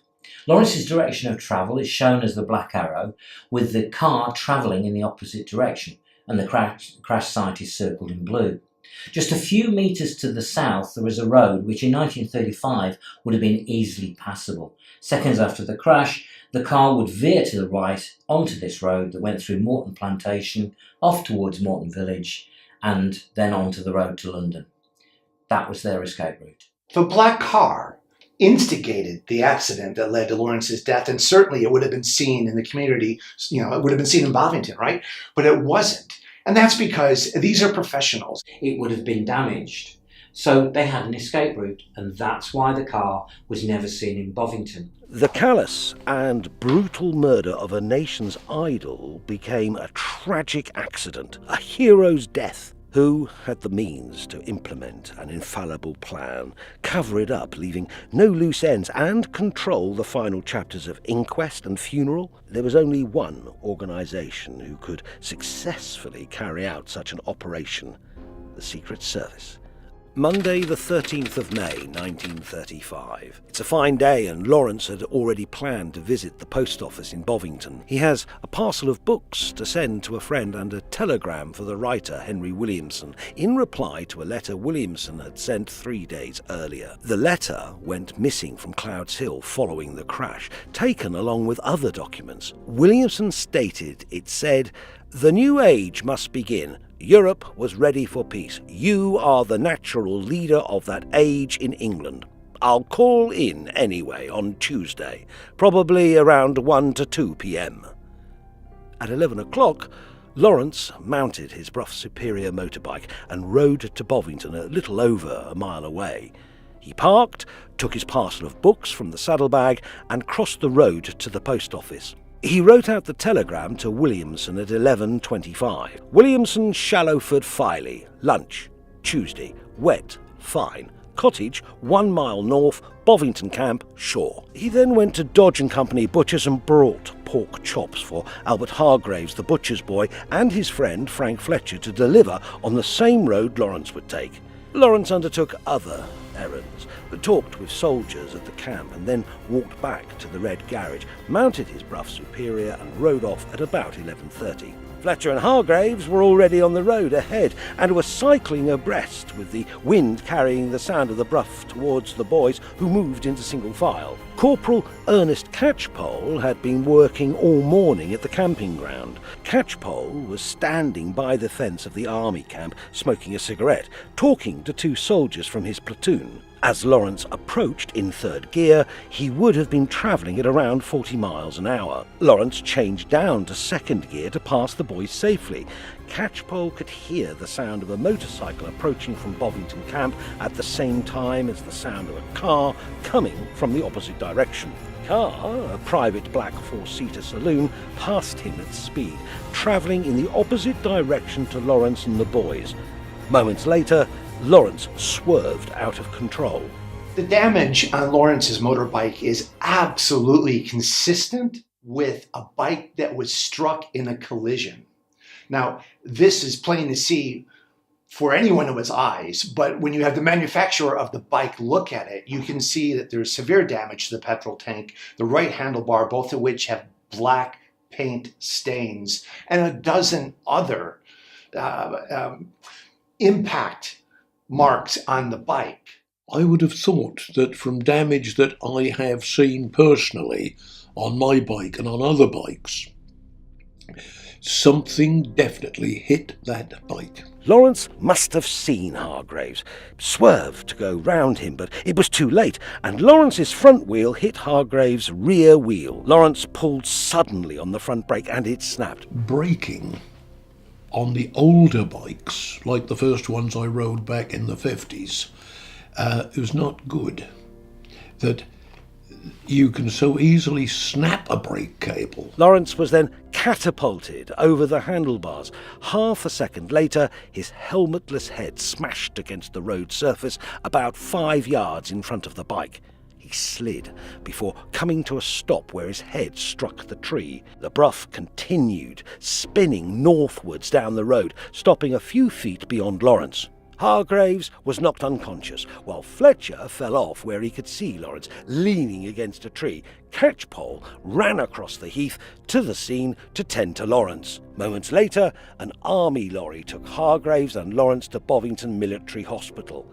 Lawrence's direction of travel is shown as the black arrow, with the car travelling in the opposite direction, and the crash site is circled in blue. Just a few metres to the south, there is a road which in 1935 would have been easily passable. Seconds after the crash, the car would veer to the right onto this road that went through Morton Plantation, off towards Morton Village, and then onto the road to London. That was their escape route. The black car instigated the accident that led to Lawrence's death, and certainly it would have been seen in the community, it would have been seen in Bovington, right? But it wasn't. And that's because these are professionals. It would have been damaged. So they had an escape route, and that's why the car was never seen in Bovington. The callous and brutal murder of a nation's idol became a tragic accident, a hero's death. Who had the means to implement an infallible plan, cover it up, leaving no loose ends, and control the final chapters of inquest and funeral? There was only one organisation who could successfully carry out such an operation: the Secret Service. Monday the 13th of May 1935. It's a fine day and Lawrence had already planned to visit the post office in Bovington. He has a parcel of books to send to a friend and a telegram for the writer Henry Williamson in reply to a letter Williamson had sent 3 days earlier. The letter went missing from Clouds Hill following the crash, taken along with other documents. Williamson stated it said, "The new age must begin. Europe was ready for peace. You are the natural leader of that age in England. I'll call in anyway on Tuesday, probably around 1 to 2 p.m. At 11 o'clock, Lawrence mounted his Brough Superior motorbike and rode to Bovington, a little over a mile away. He parked, took his parcel of books from the saddlebag and crossed the road to the post office. He wrote out the telegram to Williamson at 11:25. Williamson, Shallowford, Filey. Lunch. Tuesday. Wet. Fine. Cottage, 1 mile north. Bovington Camp, Shore. He then went to Dodge & Company Butchers and brought pork chops for Albert Hargraves, the butcher's boy, and his friend Frank Fletcher to deliver on the same road Lawrence would take. Lawrence undertook other errands, talked with soldiers at the camp and then walked back to the Red Garage, mounted his Brough Superior and rode off at about 11:30. Fletcher and Hargraves were already on the road ahead and were cycling abreast, with the wind carrying the sound of the Brough towards the boys, who moved into single file. Corporal Ernest Catchpole had been working all morning at the camping ground. Catchpole was standing by the fence of the army camp, smoking a cigarette, talking to 2 soldiers from his platoon. As Lawrence approached in 3rd gear, he would have been travelling at around 40 miles an hour. Lawrence changed down to 2nd gear to pass the boys safely. Catchpole could hear the sound of a motorcycle approaching from Bovington Camp at the same time as the sound of a car coming from the opposite direction. Car, a private black four-seater saloon, passed him at speed, travelling in the opposite direction to Lawrence and the boys. Moments later, Lawrence swerved out of control. The damage on Lawrence's motorbike is absolutely consistent with a bike that was struck in a collision. Now, this is plain to see for anyone with eyes, but when you have the manufacturer of the bike look at it, you can see that there's severe damage to the petrol tank, the right handlebar, both of which have black paint stains, and a dozen other impact marks on the bike. I would have thought that from damage that I have seen personally on my bike and on other bikes, something definitely hit that bike. Lawrence must have seen Hargraves, swerved to go round him, but it was too late, and Lawrence's front wheel hit Hargraves' rear wheel. Lawrence pulled suddenly on the front brake and it snapped. Braking on the older bikes, like the first ones I rode back in the 50s, it was not good. That you can so easily snap a brake cable. Lawrence was then catapulted over the handlebars. Half a second later, his helmetless head smashed against the road surface about 5 yards in front of the bike. He slid before coming to a stop where his head struck the tree. The Brough continued, spinning northwards down the road, stopping a few feet beyond Lawrence. Hargraves was knocked unconscious, while Fletcher fell off where he could see Lawrence leaning against a tree. Catchpole ran across the heath to the scene to tend to Lawrence. Moments later, an army lorry took Hargraves and Lawrence to Bovington Military Hospital.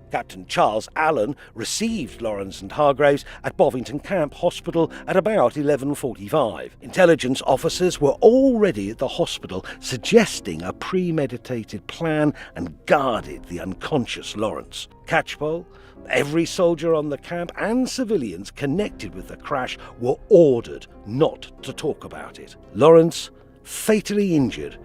Captain Charles Allen received Lawrence and Hargraves at Bovington Camp Hospital at about 11:45. Intelligence officers were already at the hospital, suggesting a premeditated plan, and guarded the unconscious Lawrence. Catchpole, every soldier on the camp and civilians connected with the crash were ordered not to talk about it. Lawrence, fatally injured,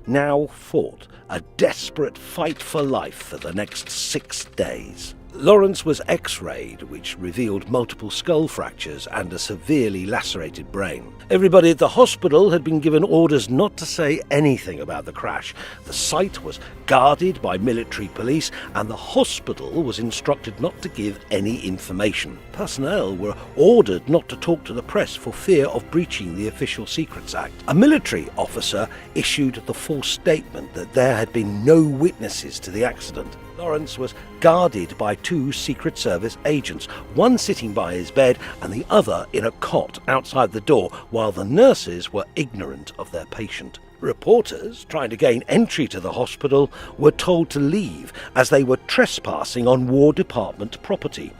now fought a desperate fight for life for the next 6 days. Lawrence was x-rayed, which revealed multiple skull fractures and a severely lacerated brain. Everybody at the hospital had been given orders not to say anything about the crash. The site was guarded by military police, and the hospital was instructed not to give any information. Personnel were ordered not to talk to the press for fear of breaching the Official Secrets Act. A military officer issued the false statement that there had been no witnesses to the accident. Lawrence was guarded by 2 Secret Service agents, one sitting by his bed and the other in a cot outside the door, while the nurses were ignorant of their patient. Reporters trying to gain entry to the hospital were told to leave as they were trespassing on War Department property.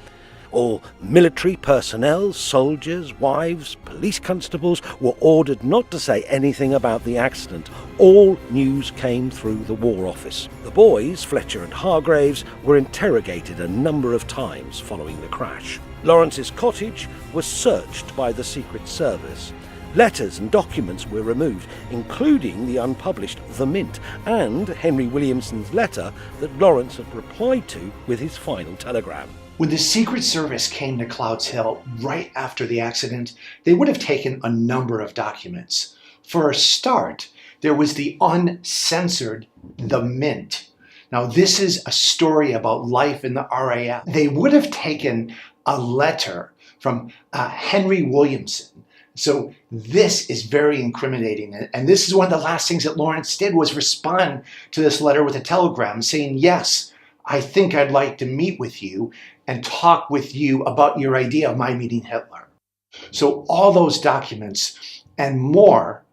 All military personnel, soldiers, wives, police constables were ordered not to say anything about the accident. All news came through the War Office. The boys, Fletcher and Hargraves, were interrogated a number of times following the crash. Lawrence's cottage was searched by the Secret Service. Letters and documents were removed, including the unpublished The Mint and Henry Williamson's letter that Lawrence had replied to with his final telegram. When the Secret Service came to Clouds Hill right after the accident, they would have taken a number of documents. For a start, there was the uncensored The Mint. Now, this is a story about life in the RAF. They would have taken a letter from Henry Williamson. So this is very incriminating. And this is one of the last things that Lawrence did, was respond to this letter with a telegram saying, yes, I think I'd like to meet with you and talk with you about your idea of my meeting Hitler. So all those documents and more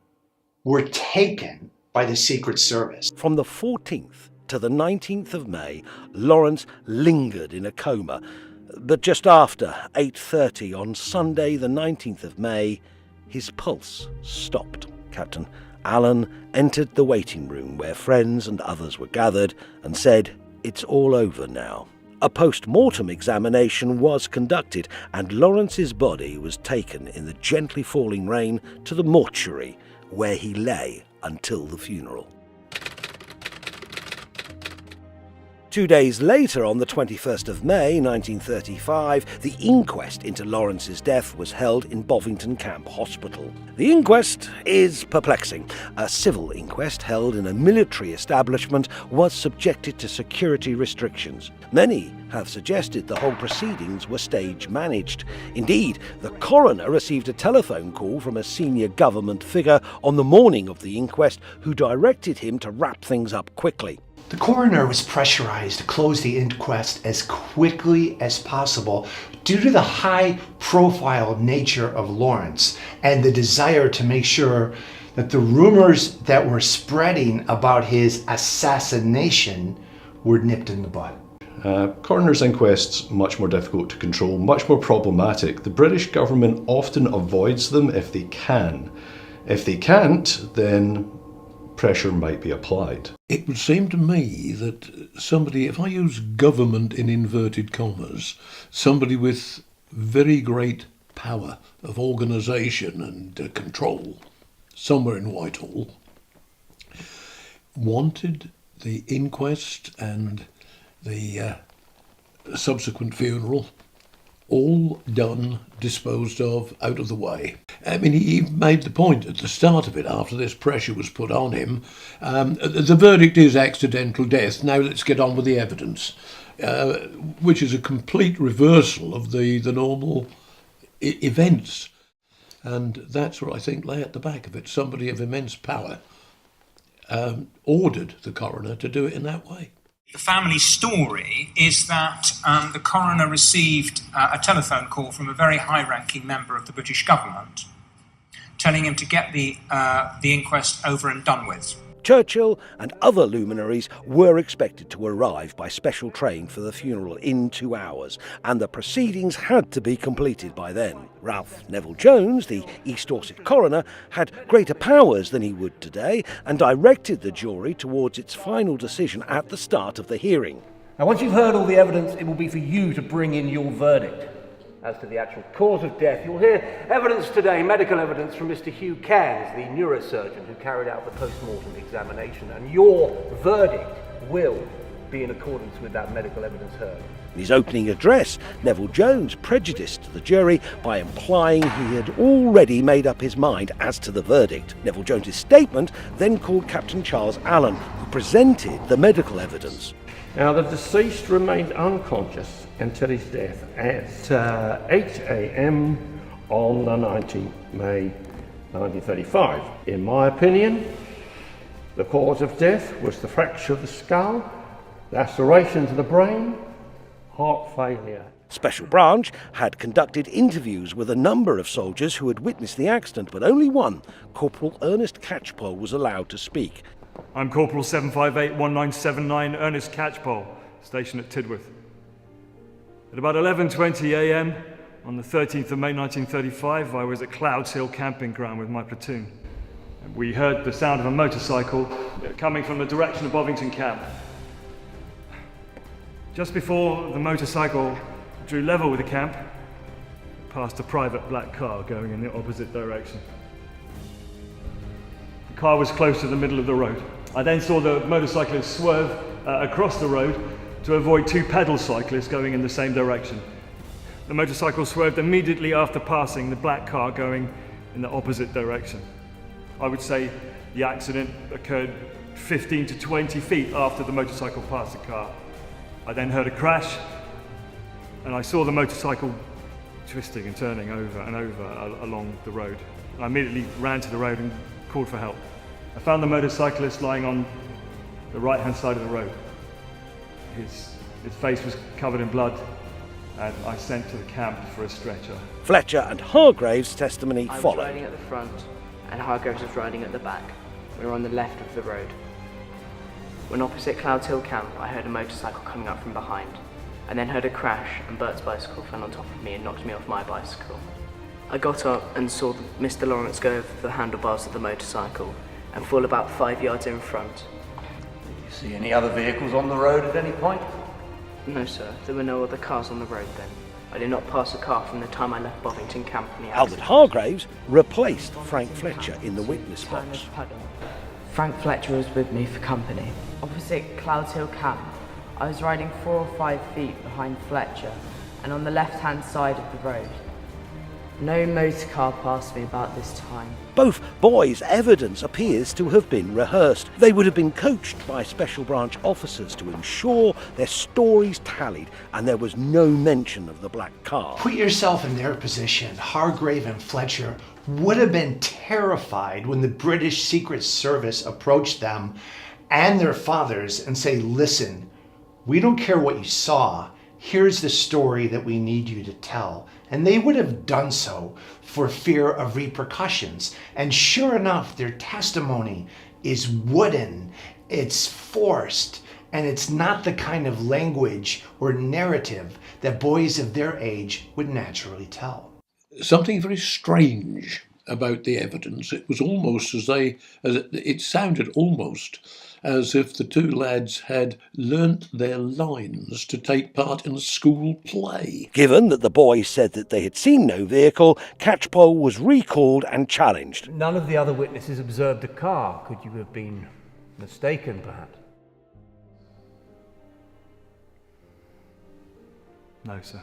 were taken by the Secret Service. From the 14th to the 19th of May, Lawrence lingered in a coma. But just after 8:30 on Sunday, the 19th of May, his pulse stopped. Captain Allen entered the waiting room where friends and others were gathered and said, "It's all over now." A post-mortem examination was conducted, and Lawrence's body was taken in the gently falling rain to the mortuary, where he lay until the funeral. 2 days later, on the 21st of May 1935, the inquest into Lawrence's death was held in Bovington Camp Hospital. The inquest is perplexing. A civil inquest held in a military establishment was subjected to security restrictions. Many have suggested the whole proceedings were stage managed. Indeed, the coroner received a telephone call from a senior government figure on the morning of the inquest who directed him to wrap things up quickly. The coroner was pressurized to close the inquest as quickly as possible due to the high-profile nature of Lawrence and the desire to make sure that the rumors that were spreading about his assassination were nipped in the bud. Coroner's inquests, much more difficult to control, much more problematic. The British government often avoids them if they can. If they can't, then pressure might be applied. It would seem to me that somebody, if I use government in inverted commas, somebody with very great power of organisation and control, somewhere in Whitehall, wanted the inquest and the subsequent funeral all done, disposed of, out of the way. I mean, he made the point at the start of it, after this pressure was put on him, the verdict is accidental death, now let's get on with the evidence, which is a complete reversal of the normal events. And that's what I think lay at the back of it. Somebody of immense power ordered the coroner to do it in that way. The family story is that the coroner received a telephone call from a very high-ranking member of the British government telling him to get the inquest over and done with. Churchill and other luminaries were expected to arrive by special train for the funeral in 2 hours, and the proceedings had to be completed by then. Ralph Neville-Jones, the East Dorset coroner, had greater powers than he would today and directed the jury towards its final decision at the start of the hearing. Now, once you've heard all the evidence, it will be for you to bring in your verdict. As to the actual cause of death, you'll hear evidence today, medical evidence from Mr. Hugh Cairns, the neurosurgeon who carried out the post-mortem examination, and your verdict will be in accordance with that medical evidence heard. In his opening address, Neville-Jones prejudiced the jury by implying he had already made up his mind as to the verdict. Neville-Jones's statement then called Captain Charles Allen, who presented the medical evidence. Now, the deceased remained unconscious until his death at 8 a.m. on the 19th May 1935. In my opinion, the cause of death was the fracture of the skull, laceration to the brain, heart failure. Special Branch had conducted interviews with a number of soldiers who had witnessed the accident, but only one, Corporal Ernest Catchpole, was allowed to speak. I'm Corporal 7581979 Ernest Catchpole, stationed at Tidworth. At about 11:20 a.m. on the 13th of May 1935, I was at Clouds Hill camping ground with my platoon. We heard the sound of a motorcycle coming from the direction of Bovington Camp. Just before the motorcycle drew level with the camp, it passed a private black car going in the opposite direction. The car was close to the middle of the road. I then saw the motorcyclist swerve across the road to avoid two pedal cyclists going in the same direction. The motorcycle swerved immediately after passing the black car going in the opposite direction. I would say the accident occurred 15 to 20 feet after the motorcycle passed the car. I then heard a crash, and I saw the motorcycle twisting and turning over and over along the road. I immediately ran to the road and called for help. I found the motorcyclist lying on the right-hand side of the road. His face was covered in blood, and I sent to the camp for a stretcher. Fletcher and Hargraves' testimony I was followed. riding at the front, and Hargraves was riding at the back. We were on the left of the road. When opposite Clouds Hill Camp, I heard a motorcycle coming up from behind. I then heard a crash, and Bert's bicycle fell on top of me and knocked me off my bicycle. I got up and saw Mr. Lawrence go over the handlebars of the motorcycle and fall about 5 yards in front. Did you see any other vehicles on the road at any point? No, sir. There were no other cars on the road then. I did not pass a car from the time I left Bovington Camp in the Albert Hargraves replaced Frank Fletcher in the witness box. Frank Fletcher was with me for company. Opposite Clouds Hill Camp, I was riding 4 or 5 feet behind Fletcher and on the left-hand side of the road. No motor car passed me about this time. Both boys' evidence appears to have been rehearsed. They would have been coached by special branch officers to ensure their stories tallied, and there was no mention of the black car. Put yourself in their position. Hargrave and Fletcher would have been terrified when the British Secret Service approached them and their fathers and say, listen, we don't care what you saw. Here's the story that we need you to tell. And they would have done so for fear of repercussions. And sure enough, their testimony is wooden, it's forced, and it's not the kind of language or narrative that boys of their age would naturally tell. Something very strange about the evidence. It was almost it sounded almost as if the two lads had learnt their lines to take part in a school play. Given that the boys said that they had seen no vehicle, Catchpole was recalled and challenged. None of the other witnesses observed a car. Could you have been mistaken, perhaps? No, sir.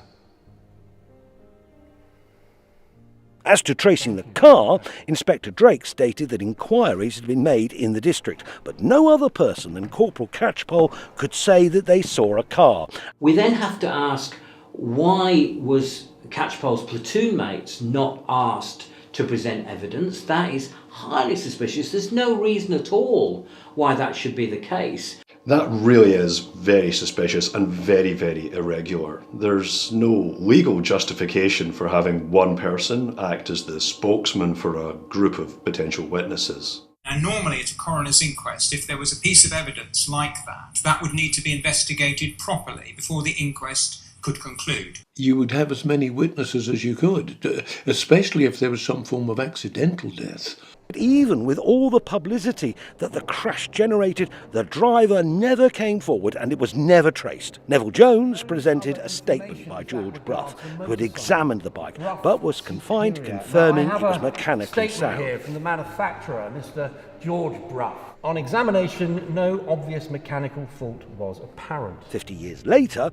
As to tracing the car, Inspector Drake stated that inquiries had been made in the district, but no other person than Corporal Catchpole could say that they saw a car. We then have to ask, why was Catchpole's platoon mates not asked to present evidence? That is highly suspicious. There's no reason at all why that should be the case. That really is very suspicious and very, very irregular. There's no legal justification for having one person act as the spokesman for a group of potential witnesses. And normally at a coroner's inquest, if there was a piece of evidence like that, that would need to be investigated properly before the inquest could conclude. You would have as many witnesses as you could, especially if there was some form of accidental death. But even with all the publicity that the crash generated, the driver never came forward and it was never traced. Neville Jones presented a statement by George Brough, who had examined the bike, but was confined, confirming it was mechanically sound. Statement here from the manufacturer, Mr. George Brough. On examination, no obvious mechanical fault was apparent. 50 years later,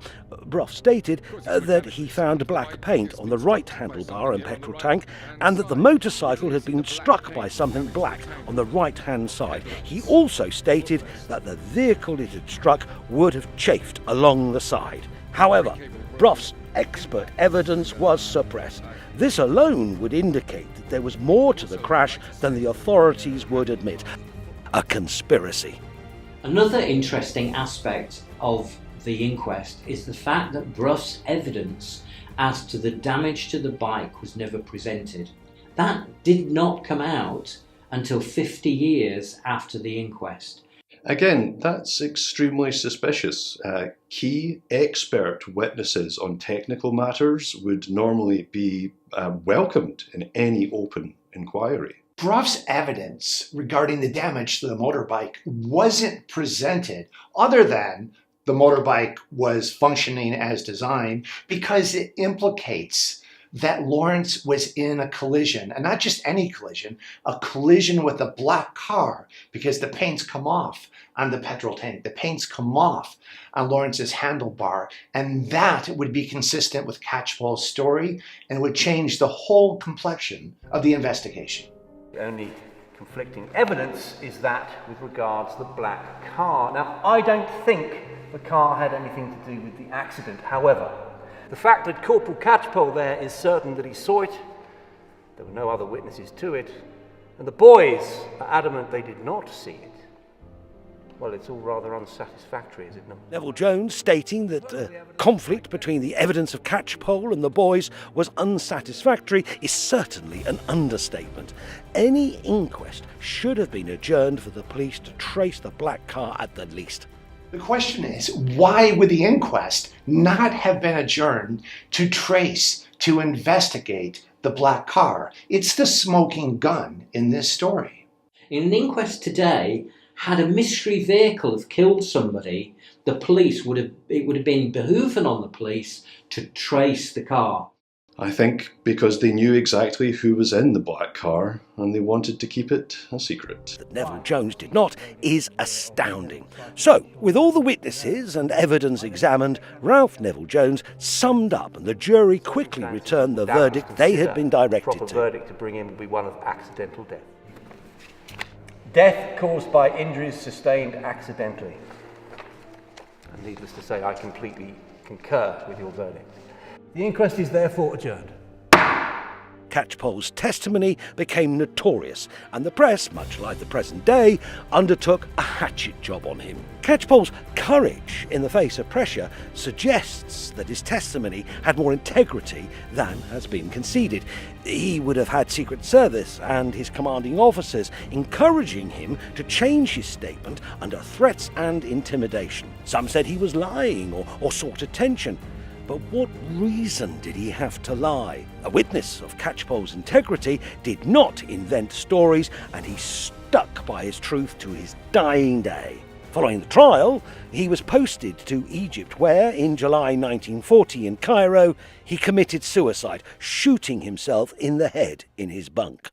Brough stated that he found black paint on the right handlebar and petrol tank, and that the motorcycle had been struck by something black on the right-hand side. He also stated that the vehicle it had struck would have chafed along the side. However, Brough's expert evidence was suppressed. This alone would indicate that there was more to the crash than the authorities would admit. A conspiracy. Another interesting aspect of the inquest is the fact that Brough's evidence as to the damage to the bike was never presented. That did not come out until 50 years after the inquest. Again, that's extremely suspicious. Key expert witnesses on technical matters would normally be welcomed in any open inquiry. Brough's evidence regarding the damage to the motorbike wasn't presented other than the motorbike was functioning as designed because it implicates that Lawrence was in a collision, and not just any collision, a collision with a black car because the paints come off on the petrol tank. The paints come off on Lawrence's handlebar, and that would be consistent with Catchpole's story and would change the whole complexion of the investigation. The only conflicting evidence is that with regards to the black car. Now, I don't think the car had anything to do with the accident. However, the fact that Corporal Catchpole there is certain that he saw it, there were no other witnesses to it, and the boys are adamant they did not see it. Well, it's all rather unsatisfactory, is it not? Neville Jones stating that conflict between the evidence of Catchpole and the boys was unsatisfactory is certainly an understatement. Any inquest should have been adjourned for the police to trace the black car at the least. The question is, why would the inquest not have been adjourned to trace, to investigate the black car? It's the smoking gun in this story. In an inquest today, had a mystery vehicle have killed somebody, it would have been behooving on the police to trace the car. I think because they knew exactly who was in the black car and they wanted to keep it a secret. That Neville Jones did not is astounding. So, with all the witnesses and evidence examined, Ralph Neville Jones summed up and the jury quickly returned the verdict they had been directed proper to. verdict to bring in will be one of accidental death. Death caused by injuries sustained accidentally. And needless to say, I completely concur with your verdict. The inquest is therefore adjourned. Catchpole's testimony became notorious, and the press, much like the present day, undertook a hatchet job on him. Catchpole's courage in the face of pressure suggests that his testimony had more integrity than has been conceded. He would have had Secret Service and his commanding officers encouraging him to change his statement under threats and intimidation. Some said he was lying or sought attention. But what reason did he have to lie? A witness of Catchpole's integrity did not invent stories, and he stuck by his truth to his dying day. Following the trial, he was posted to Egypt, where, in July 1940 in Cairo, he committed suicide, shooting himself in the head in his bunk.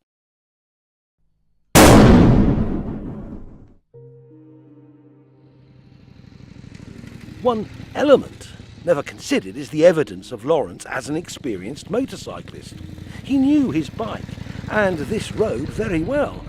One element never considered is the evidence of Lawrence as an experienced motorcyclist. He knew his bike and this road very well.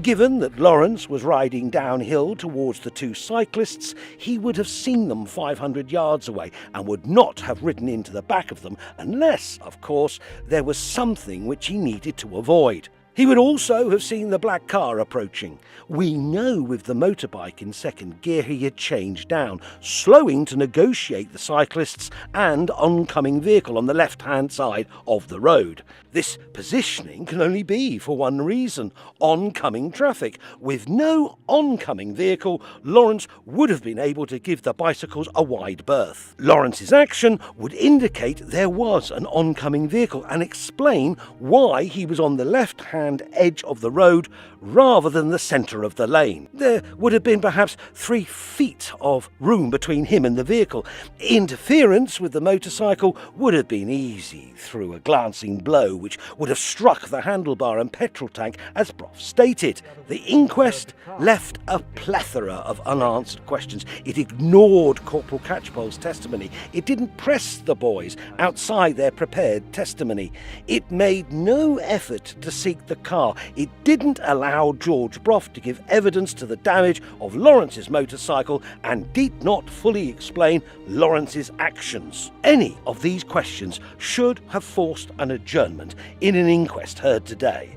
Given that Lawrence was riding downhill towards the two cyclists, he would have seen them 500 yards away and would not have ridden into the back of them unless, of course, there was something which he needed to avoid. He would also have seen the black car approaching. We know with the motorbike in second gear he had changed down, slowing to negotiate the cyclists and oncoming vehicle on the left-hand side of the road. This positioning can only be for one reason: oncoming traffic. With no oncoming vehicle, Lawrence would have been able to give the bicycles a wide berth. Lawrence's action would indicate there was an oncoming vehicle and explain why he was on the left-hand edge of the road rather than the centre of the lane. There would have been perhaps 3 feet of room between him and the vehicle. Interference with the motorcycle would have been easy through a glancing blow which would have struck the handlebar and petrol tank, as Brough stated. The inquest left a plethora of unanswered questions. It ignored Corporal Catchpole's testimony. It didn't press the boys outside their prepared testimony. It made no effort to seek the car. It didn't allow George Brough to give evidence to the damage of Lawrence's motorcycle and did not fully explain Lawrence's actions. Any of these questions should have forced an adjournment in an inquest heard today.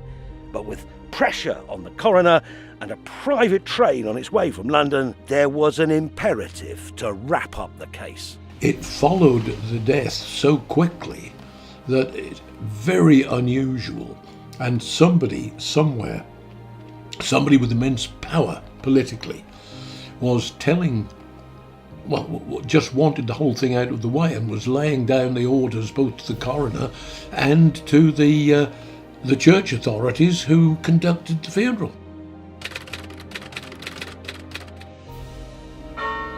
But with pressure on the coroner and a private train on its way from London, there was an imperative to wrap up the case. It followed the death so quickly that it's very unusual, and somebody somewhere, somebody with immense power politically, was telling, just wanted the whole thing out of the way and was laying down the orders both to the coroner and to the church authorities who conducted the funeral.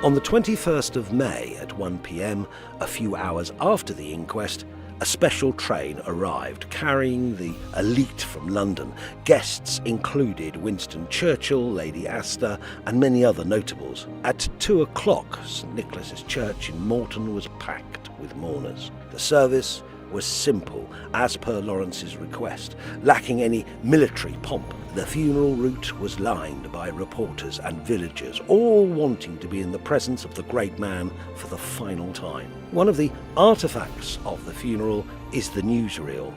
On the 21st of May at 1 p.m, a few hours after the inquest, a special train arrived carrying the elite from London. Guests included Winston Churchill, Lady Astor, and many other notables. At 2 o'clock, St Nicholas's Church in Morton was packed with mourners. The service was simple, as per Lawrence's request, lacking any military pomp. The funeral route was lined by reporters and villagers, all wanting to be in the presence of the great man for the final time. One of the artefacts of the funeral is the newsreel.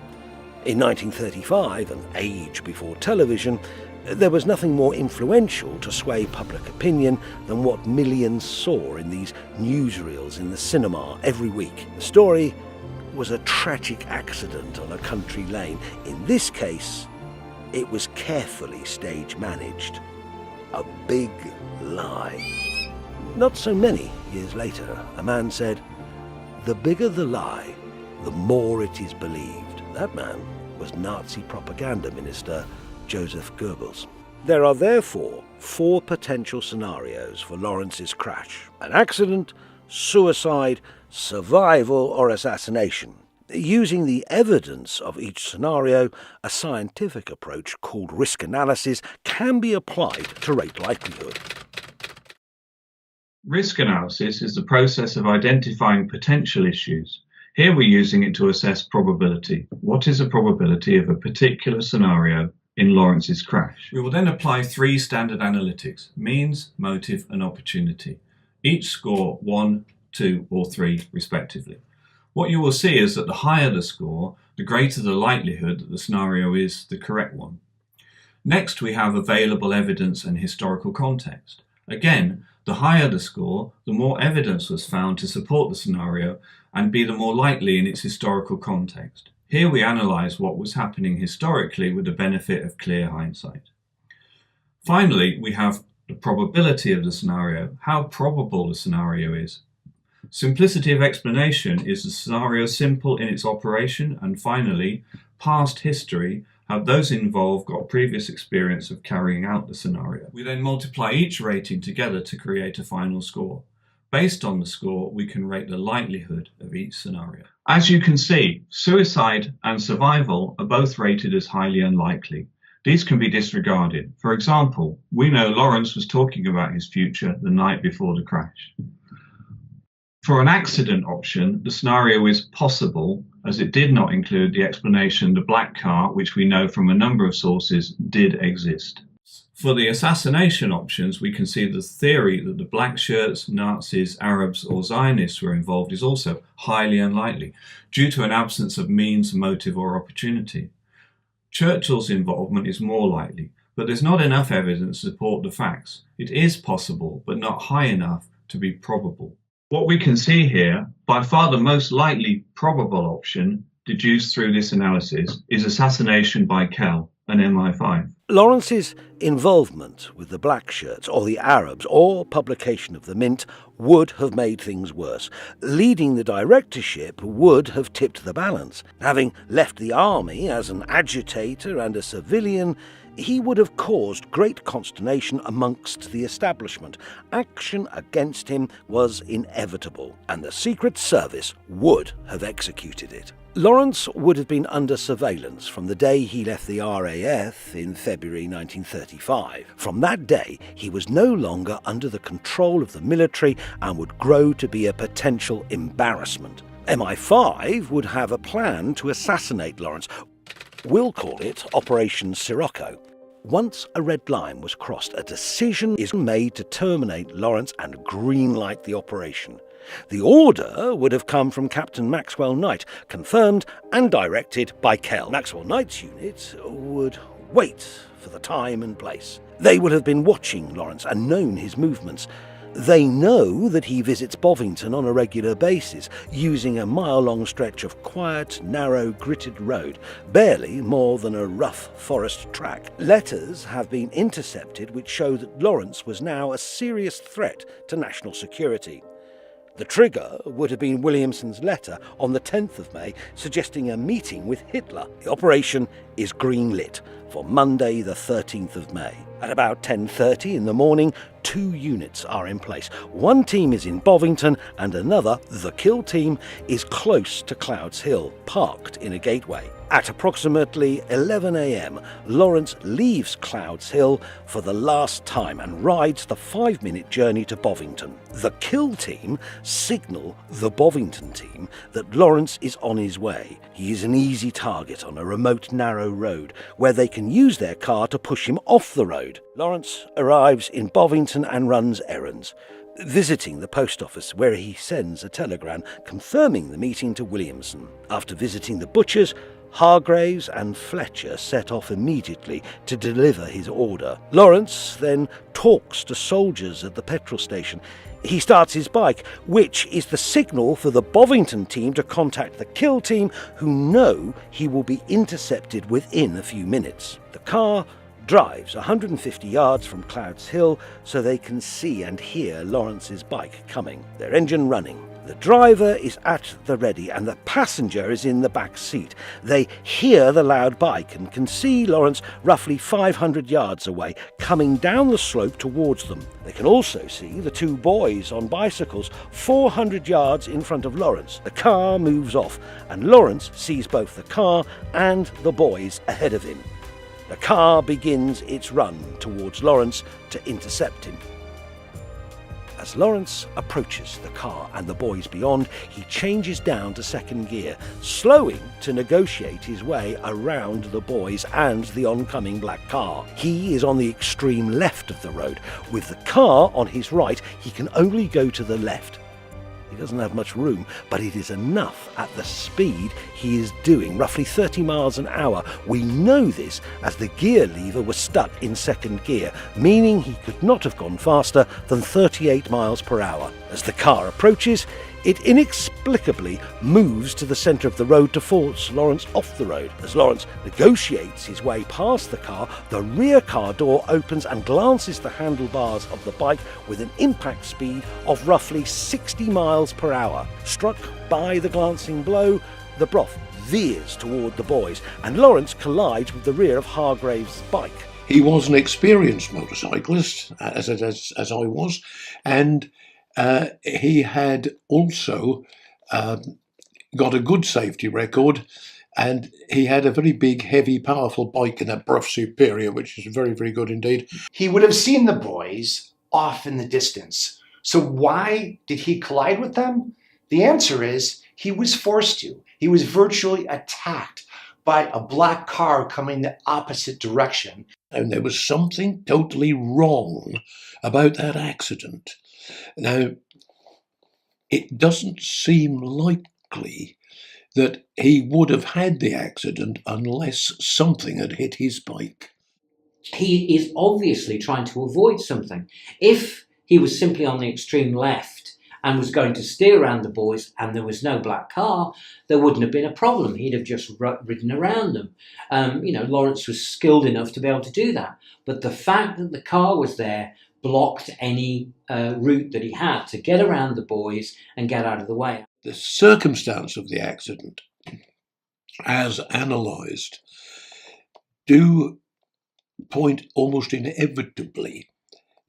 In 1935, an age before television, there was nothing more influential to sway public opinion than what millions saw in these newsreels in the cinema every week. The story was a tragic accident on a country lane. In this case, it was carefully stage managed. A big lie. Not so many years later, a man said, "The bigger the lie, the more it is believed." That man was Nazi propaganda minister Joseph Goebbels. There are therefore 4 potential scenarios for Lawrence's crash: an accident, suicide, survival, or assassination. Using the evidence of each scenario, a scientific approach called risk analysis can be applied to rate likelihood. Risk analysis is the process of identifying potential issues. Here we're using it to assess probability. What is the probability of a particular scenario in Lawrence's crash? We will then apply 3 standard analytics: means, motive and opportunity. Each score 1, 2 or 3 respectively. What you will see is that the higher the score, the greater the likelihood that the scenario is the correct one. Next, we have available evidence and historical context. Again, the higher the score, the more evidence was found to support the scenario and be the more likely in its historical context. Here we analyse what was happening historically with the benefit of clear hindsight. Finally, we have the probability of the scenario, how probable the scenario is. Simplicity of explanation, is the scenario simple in its operation? And finally, past history, have those involved got previous experience of carrying out the scenario? We then multiply each rating together to create a final score. Based on the score, we can rate the likelihood of each scenario. As you can see, suicide and survival are both rated as highly unlikely. These can be disregarded. For example, we know Lawrence was talking about his future the night before the crash. For an accident option, the scenario is possible, as it did not include the explanation the black car, which we know from a number of sources, did exist. For the assassination options, we can see the theory that the black shirts, Nazis, Arabs or Zionists were involved is also highly unlikely, due to an absence of means, motive or opportunity. Churchill's involvement is more likely, but there's not enough evidence to support the facts. It is possible, but not high enough to be probable. What we can see here, by far the most likely probable option, deduced through this analysis, is assassination by Kell, an MI5. Lawrence's involvement with the black shirts or the Arabs or publication of the Mint would have made things worse. Leading the directorship would have tipped the balance. Having left the army as an agitator and a civilian, he would have caused great consternation amongst the establishment. Action against him was inevitable, and the Secret Service would have executed it. Lawrence would have been under surveillance from the day he left the RAF in February 1935. From that day, he was no longer under the control of the military and would grow to be a potential embarrassment. MI5 would have a plan to assassinate Lawrence. We'll call it Operation Sirocco. Once a red line was crossed, a decision is made to terminate Lawrence and greenlight the operation. The order would have come from Captain Maxwell Knight, confirmed and directed by Kell. Maxwell Knight's unit would wait for the time and place. They would have been watching Lawrence and known his movements. They know that he visits Bovington on a regular basis, using a mile-long stretch of quiet, narrow, gritted road, barely more than a rough forest track. Letters have been intercepted which show that Lawrence was now a serious threat to national security. The trigger would have been Williamson's letter on the 10th of May suggesting a meeting with Hitler. The operation is green-lit for Monday the 13th of May. At about 10:30 in the morning, 2 units are in place. One team is in Bovington and another, the kill team, is close to Clouds Hill, parked in a gateway. At approximately 11 a.m, Lawrence leaves Clouds Hill for the last time and rides the 5-minute journey to Bovington. The kill team signal the Bovington team that Lawrence is on his way. He is an easy target on a remote, narrow road where they can use their car to push him off the road. Lawrence arrives in Bovington and runs errands, visiting the post office where he sends a telegram confirming the meeting to Williamson. After visiting the butchers, Hargraves and Fletcher set off immediately to deliver his order. Lawrence then talks to soldiers at the petrol station. He starts his bike, which is the signal for the Bovington team to contact the kill team, who know he will be intercepted within a few minutes. The car drives 150 yards from Clouds Hill so they can see and hear Lawrence's bike coming, their engine running. The driver is at the ready and the passenger is in the back seat. They hear the loud bike and can see Lawrence roughly 500 yards away, coming down the slope towards them. They can also see the two boys on bicycles 400 yards in front of Lawrence. The car moves off and Lawrence sees both the car and the boys ahead of him. The car begins its run towards Lawrence to intercept him. As Lawrence approaches the car and the boys beyond, he changes down to second gear, slowing to negotiate his way around the boys and the oncoming black car. He is on the extreme left of the road. With the car on his right, he can only go to the left. He doesn't have much room, but it is enough at the speed he is doing, roughly 30 miles an hour. We know this as the gear lever was stuck in second gear, meaning he could not have gone faster than 38 miles per hour. As the car approaches, it inexplicably moves to the centre of the road to force Lawrence off the road. As Lawrence negotiates his way past the car, the rear car door opens and glances the handlebars of the bike with an impact speed of roughly 60 miles per hour. Struck by the glancing blow, the Brough veers toward the boys and Lawrence collides with the rear of Hargraves' bike. He was an experienced motorcyclist, as I was, and he had also got a good safety record, and he had a very big, heavy, powerful bike in a Brough Superior, which is very, very good indeed. He would have seen the boys off in the distance. So why did he collide with them? The answer is he was forced to. He was virtually attacked by a black car coming the opposite direction. And there was something totally wrong about that accident. Now, it doesn't seem likely that he would have had the accident unless something had hit his bike. He is obviously trying to avoid something. If he was simply on the extreme left and was going to steer around the boys and there was no black car, there wouldn't have been a problem. He'd have just ridden around them. Lawrence was skilled enough to be able to do that. But the fact that the car was there blocked any route that he had to get around the boys and get out of the way. The circumstance of the accident, as analysed, do point almost inevitably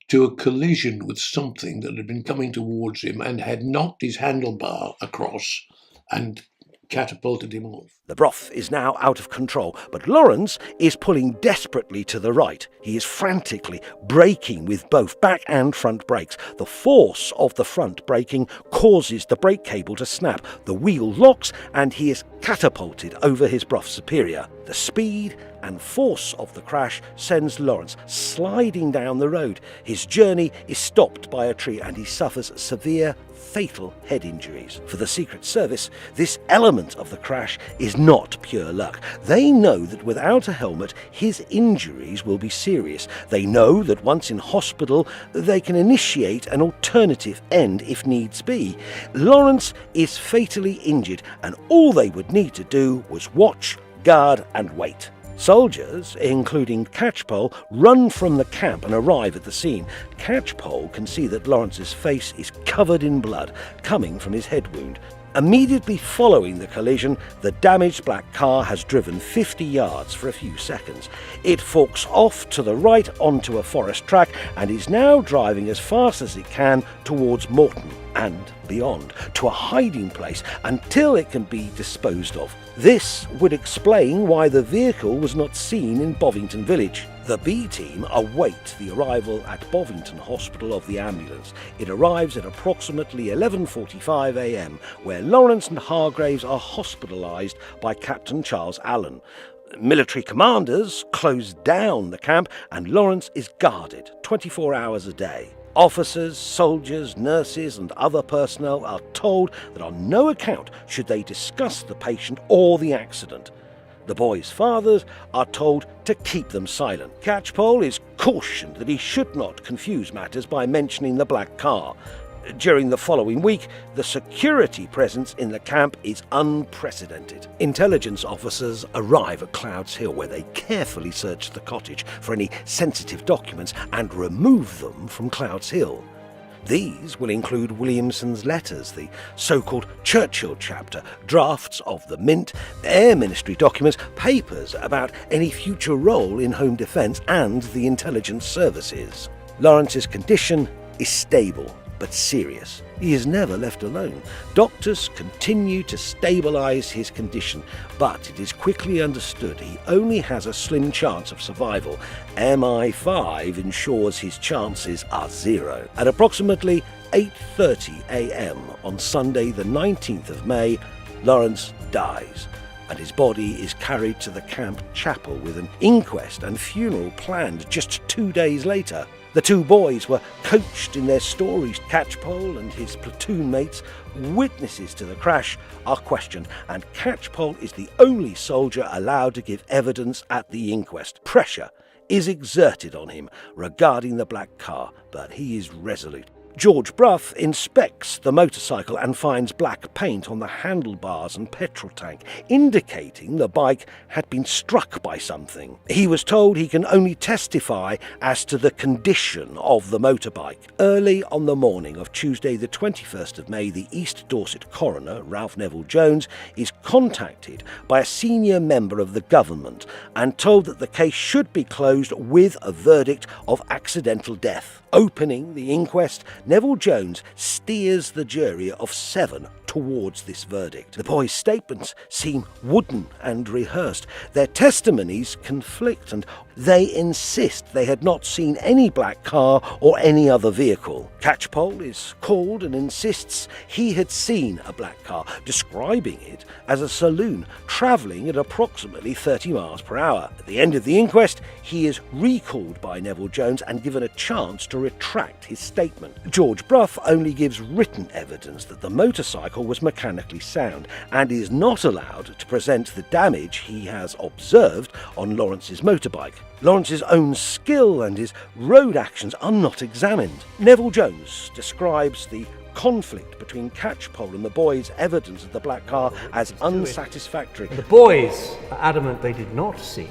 to a collision with something that had been coming towards him and had knocked his handlebar across and catapulted him off. The Brough is now out of control, but Lawrence is pulling desperately to the right. He is frantically braking with both back and front brakes. The force of the front braking causes the brake cable to snap. The wheel locks and he is catapulted over his Brough Superior. The speed and force of the crash sends Lawrence sliding down the road. His journey is stopped by a tree and he suffers severe, fatal head injuries. For the Secret Service, this element of the crash is not pure luck. They know that without a helmet, his injuries will be serious. They know that once in hospital, they can initiate an alternative end if needs be. Lawrence is fatally injured, and all they would need to do was watch, guard, and wait. Soldiers, including Catchpole, run from the camp and arrive at the scene. Catchpole can see that Lawrence's face is covered in blood, coming from his head wound. Immediately following the collision, the damaged black car has driven 50 yards for a few seconds. It forks off to the right onto a forest track and is now driving as fast as it can towards Morton and beyond, to a hiding place until it can be disposed of. This would explain why the vehicle was not seen in Bovington village. The B team await the arrival at Bovington Hospital of the ambulance. It arrives at approximately 11:45 a.m, where Lawrence and Hargraves are hospitalised by Captain Charles Allen. Military commanders close down the camp and Lawrence is guarded 24 hours a day. Officers, soldiers, nurses and other personnel are told that on no account should they discuss the patient or the accident. The boys' fathers are told to keep them silent. Catchpole is cautioned that he should not confuse matters by mentioning the black car. During the following week, the security presence in the camp is unprecedented. Intelligence officers arrive at Clouds Hill, where they carefully search the cottage for any sensitive documents and remove them from Clouds Hill. These will include Williamson's letters, the so-called Churchill chapter, drafts of the Mint, Air Ministry documents, papers about any future role in Home Defence and the intelligence services. Lawrence's condition is stable but serious. He is never left alone. Doctors continue to stabilise his condition, but it is quickly understood he only has a slim chance of survival. MI5 ensures his chances are zero. At approximately 8:30 a.m. on Sunday the 19th of May, Lawrence dies, and his body is carried to the camp chapel with an inquest and funeral planned just 2 days later. The two boys were coached in their stories. Catchpole and his platoon mates, witnesses to the crash, are questioned, and Catchpole is the only soldier allowed to give evidence at the inquest. Pressure is exerted on him regarding the black car, but he is resolute. George Brough inspects the motorcycle and finds black paint on the handlebars and petrol tank, indicating the bike had been struck by something. He was told he can only testify as to the condition of the motorbike. Early on the morning of Tuesday the 21st of May, the East Dorset coroner, Ralph Neville Jones, is contacted by a senior member of the government and told that the case should be closed with a verdict of accidental death. Opening the inquest, Neville Jones steers the jury of 7 towards this verdict. The boys' statements seem wooden and rehearsed. Their testimonies conflict, and they insist they had not seen any black car or any other vehicle. Catchpole is called and insists he had seen a black car, describing it as a saloon travelling at approximately 30 miles per hour. At the end of the inquest, he is recalled by Neville Jones and given a chance to retract his statement. George Brough only gives written evidence that the motorcycle was mechanically sound and is not allowed to present the damage he has observed on Lawrence's motorbike. Lawrence's own skill and his road actions are not examined. Neville Jones describes the conflict between Catchpole and the boys' evidence of the black car as unsatisfactory. The boys are adamant they did not see it.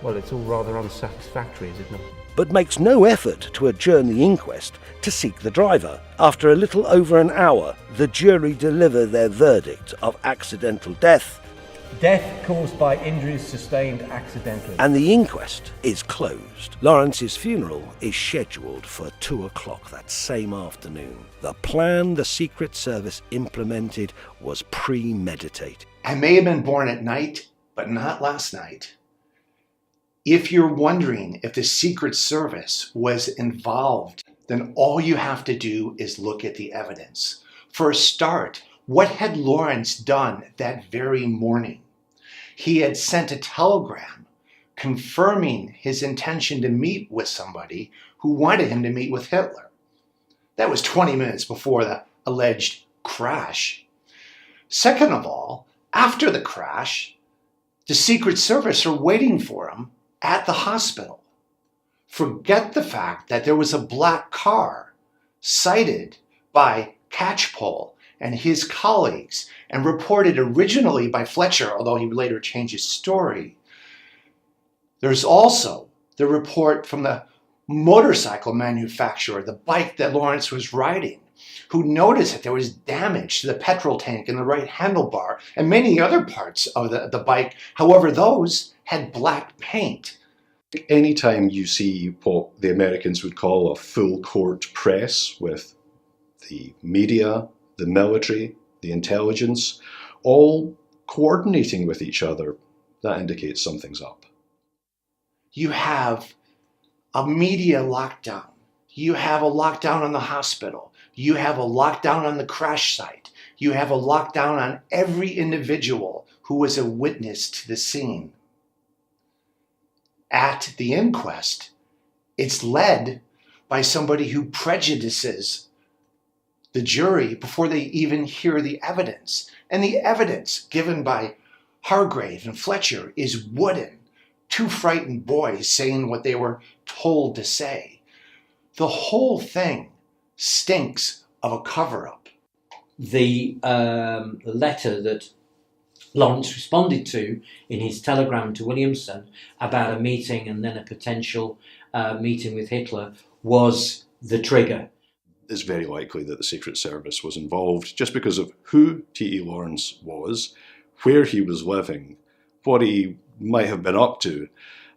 Well, it's all rather unsatisfactory, is it not? But makes no effort to adjourn the inquest to seek the driver. After a little over an hour, the jury deliver their verdict of accidental death. Death caused by injuries sustained accidentally. And the inquest is closed. Lawrence's funeral is scheduled for 2 o'clock that same afternoon. The plan the Secret Service implemented was premeditated. I may have been born at night, but not last night. If you're wondering if the Secret Service was involved, then all you have to do is look at the evidence. For a start, what had Lawrence done that very morning? He had sent a telegram confirming his intention to meet with somebody who wanted him to meet with Hitler. That was 20 minutes before the alleged crash. Second of all, after the crash, the Secret Service are waiting for him at the hospital. Forget the fact that there was a black car cited by Catchpole and his colleagues and reported originally by Fletcher, although he later changed his story. There's also the report from the motorcycle manufacturer, the bike that Lawrence was riding, who noticed that there was damage to the petrol tank and the right handlebar and many other parts of the bike. However, those had black paint. Anytime you see what the Americans would call a full court press with the media, the military, the intelligence, all coordinating with each other, that indicates something's up. You have a media lockdown. You have a lockdown on the hospital. You have a lockdown on the crash site. You have a lockdown on every individual who was a witness to the scene. At the inquest, it's led by somebody who prejudices the jury before they even hear the evidence. And the evidence given by Hargrave and Fletcher is wooden. Two frightened boys saying what they were told to say. The whole thing stinks of a cover-up. The letter that Lawrence responded to in his telegram to Williamson about a meeting and then a potential meeting with Hitler was the trigger. it's very likely that the Secret Service was involved just because of who T.E. Lawrence was, where he was living, what he might have been up to,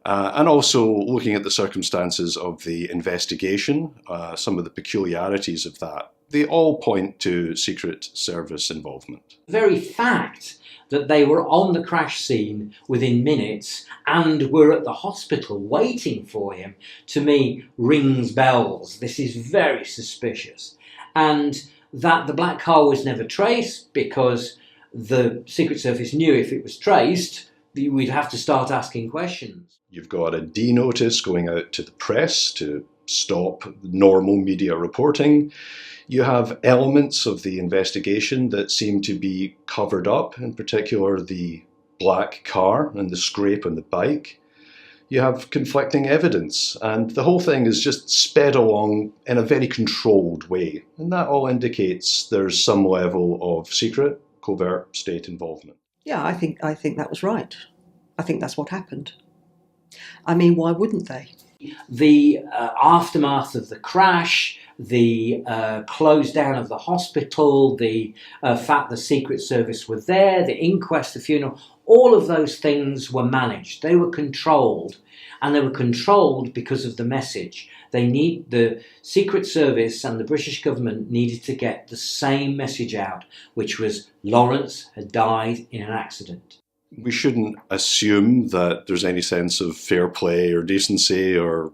and also looking at the circumstances of the investigation, some of the peculiarities of that. They all point to Secret Service involvement. The very fact that they were on the crash scene within minutes and were at the hospital waiting for him, to me, rings bells. This is very suspicious. And that the black car was never traced because the Secret Service knew if it was traced, we'd have to start asking questions. You've got a D notice going out to the press to stop normal media reporting. You have elements of the investigation that seem to be covered up, in particular the black car and the scrape on the bike. You have conflicting evidence, and the whole thing is just sped along in a very controlled way. And that all indicates there's some level of secret, covert state involvement. Yeah, I think that was right. I think that's what happened. I mean, why wouldn't they? The aftermath of the crash, the close down of the hospital, the fact the Secret Service were there, the inquest, the funeral, all of those things were managed. They were controlled, and they were controlled because of the message. The Secret Service and the British government needed to get the same message out, which was Lawrence had died in an accident. We shouldn't assume that there's any sense of fair play or decency or,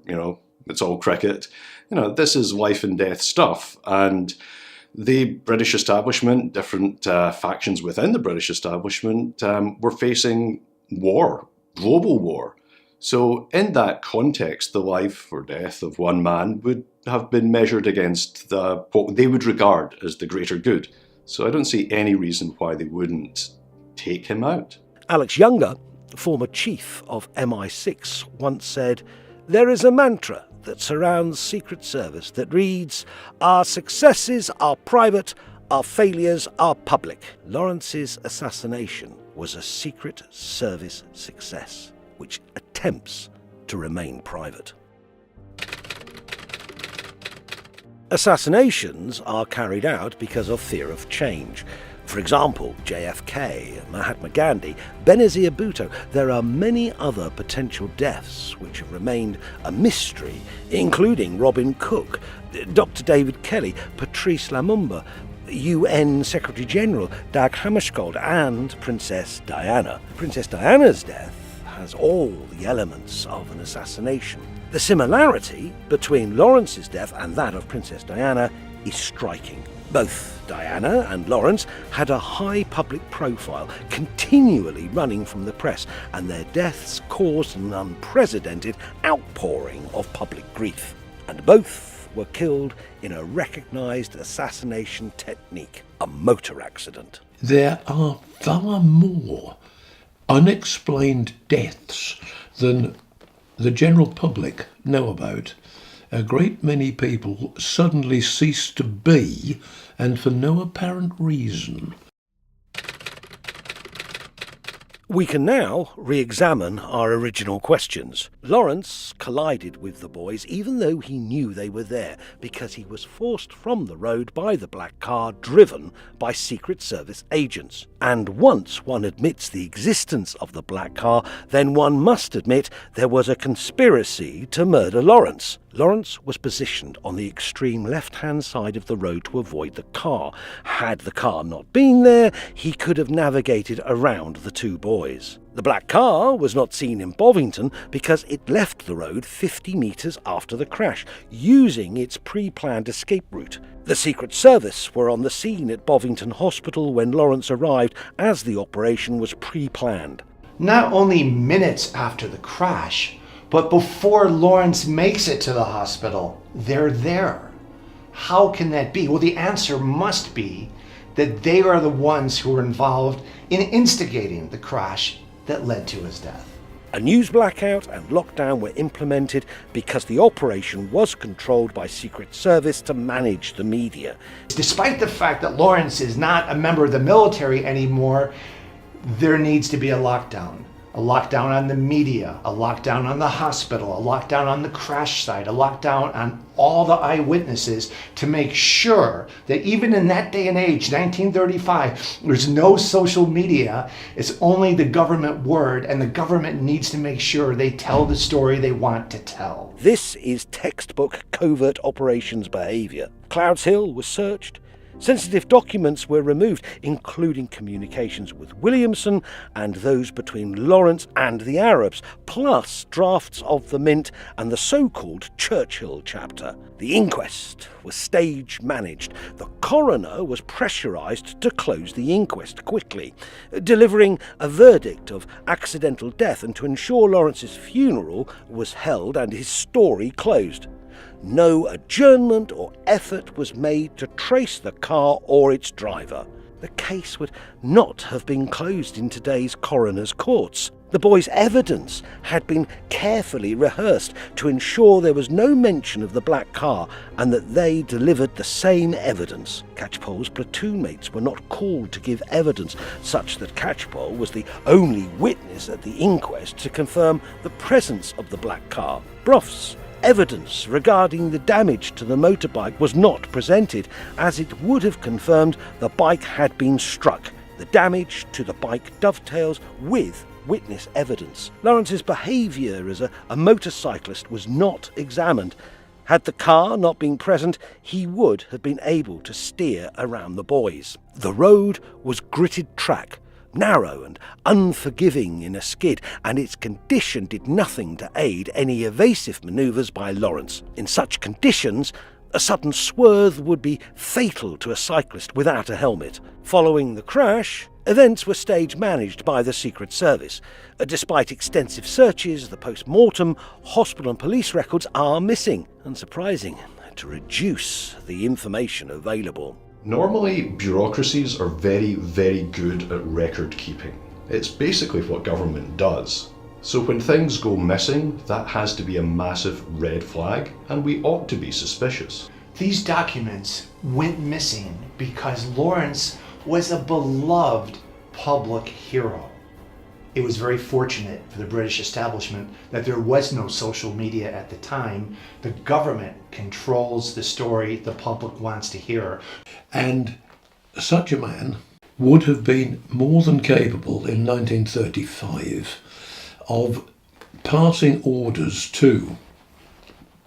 it's all cricket. This is life and death stuff. And the British establishment, different factions within the British establishment, were facing war, global war. So in that context, the life or death of one man would have been measured against what they would regard as the greater good. So I don't see any reason why they wouldn't take him out. Alex Younger, former chief of MI6, once said, "There is a mantra that surrounds Secret Service that reads, 'Our successes are private, our failures are public.' Lawrence's assassination was a Secret Service success, which attempts to remain private." Assassinations are carried out because of fear of change. For example, JFK, Mahatma Gandhi, Benazir Bhutto. There are many other potential deaths which have remained a mystery, including Robin Cook, Dr. David Kelly, Patrice Lumumba, UN Secretary General Dag Hammarskjöld, and Princess Diana. Princess Diana's death has all the elements of an assassination. The similarity between Lawrence's death and that of Princess Diana is striking. Both Diana and Lawrence had a high public profile, continually running from the press, and their deaths caused an unprecedented outpouring of public grief. And both were killed in a recognised assassination technique, a motor accident. There are far more unexplained deaths than the general public know about. A great many people suddenly cease to be, and for no apparent reason. We can now re-examine our original questions. Lawrence collided with the boys even though he knew they were there, because he was forced from the road by the black car driven by Secret Service agents. And once one admits the existence of the black car, then one must admit there was a conspiracy to murder Lawrence. Lawrence was positioned on the extreme left-hand side of the road to avoid the car. Had the car not been there, he could have navigated around the two boys. The black car was not seen in Bovington because it left the road 50 metres after the crash, using its pre-planned escape route. The Secret Service were on the scene at Bovington Hospital when Lawrence arrived, as the operation was pre-planned. Not only minutes after the crash, but before Lawrence makes it to the hospital, they're there. How can that be? Well, the answer must be that they are the ones who were involved in instigating the crash that led to his death. A news blackout and lockdown were implemented because the operation was controlled by Secret Service to manage the media. Despite the fact that Lawrence is not a member of the military anymore, there needs to be a lockdown. a lockdown on the media, a lockdown on the hospital, a lockdown on the crash site, a lockdown on all the eyewitnesses to make sure that even in that day and age, 1935, there's no social media. It's only the government word, and the government needs to make sure they tell the story they want to tell. This is textbook covert operations behaviour. Clouds Hill was searched. Sensitive documents were removed, including communications with Williamson and those between Lawrence and the Arabs, plus drafts of the Mint and the so-called Churchill chapter. The inquest was stage managed. The coroner was pressurised to close the inquest quickly, delivering a verdict of accidental death and to ensure Lawrence's funeral was held and his story closed. No adjournment or effort was made to trace the car or its driver. The case would not have been closed in today's coroner's courts. The boys' evidence had been carefully rehearsed to ensure there was no mention of the black car and that they delivered the same evidence. Catchpole's platoon mates were not called to give evidence, such that Catchpole was the only witness at the inquest to confirm the presence of the black car. Bruff's evidence regarding the damage to the motorbike was not presented, as it would have confirmed the bike had been struck. The damage to the bike dovetails with witness evidence. Lawrence's behaviour as a motorcyclist was not examined. Had the car not been present, he would have been able to steer around the boys. The road was gritted track, narrow and unforgiving in a skid, and its condition did nothing to aid any evasive manoeuvres by Lawrence. In such conditions, a sudden swerve would be fatal to a cyclist without a helmet. Following the crash, events were stage managed by the Secret Service. Despite extensive searches, the post-mortem, hospital and police records are missing. Unsurprising, to reduce the information available. Normally, bureaucracies are very, very good at record keeping. It's basically what government does. So when things go missing, that has to be a massive red flag, and we ought to be suspicious. These documents went missing because Lawrence was a beloved public hero. It was very fortunate for the British establishment that there was no social media at the time. The government controls the story the public wants to hear. And such a man would have been more than capable in 1935 of passing orders to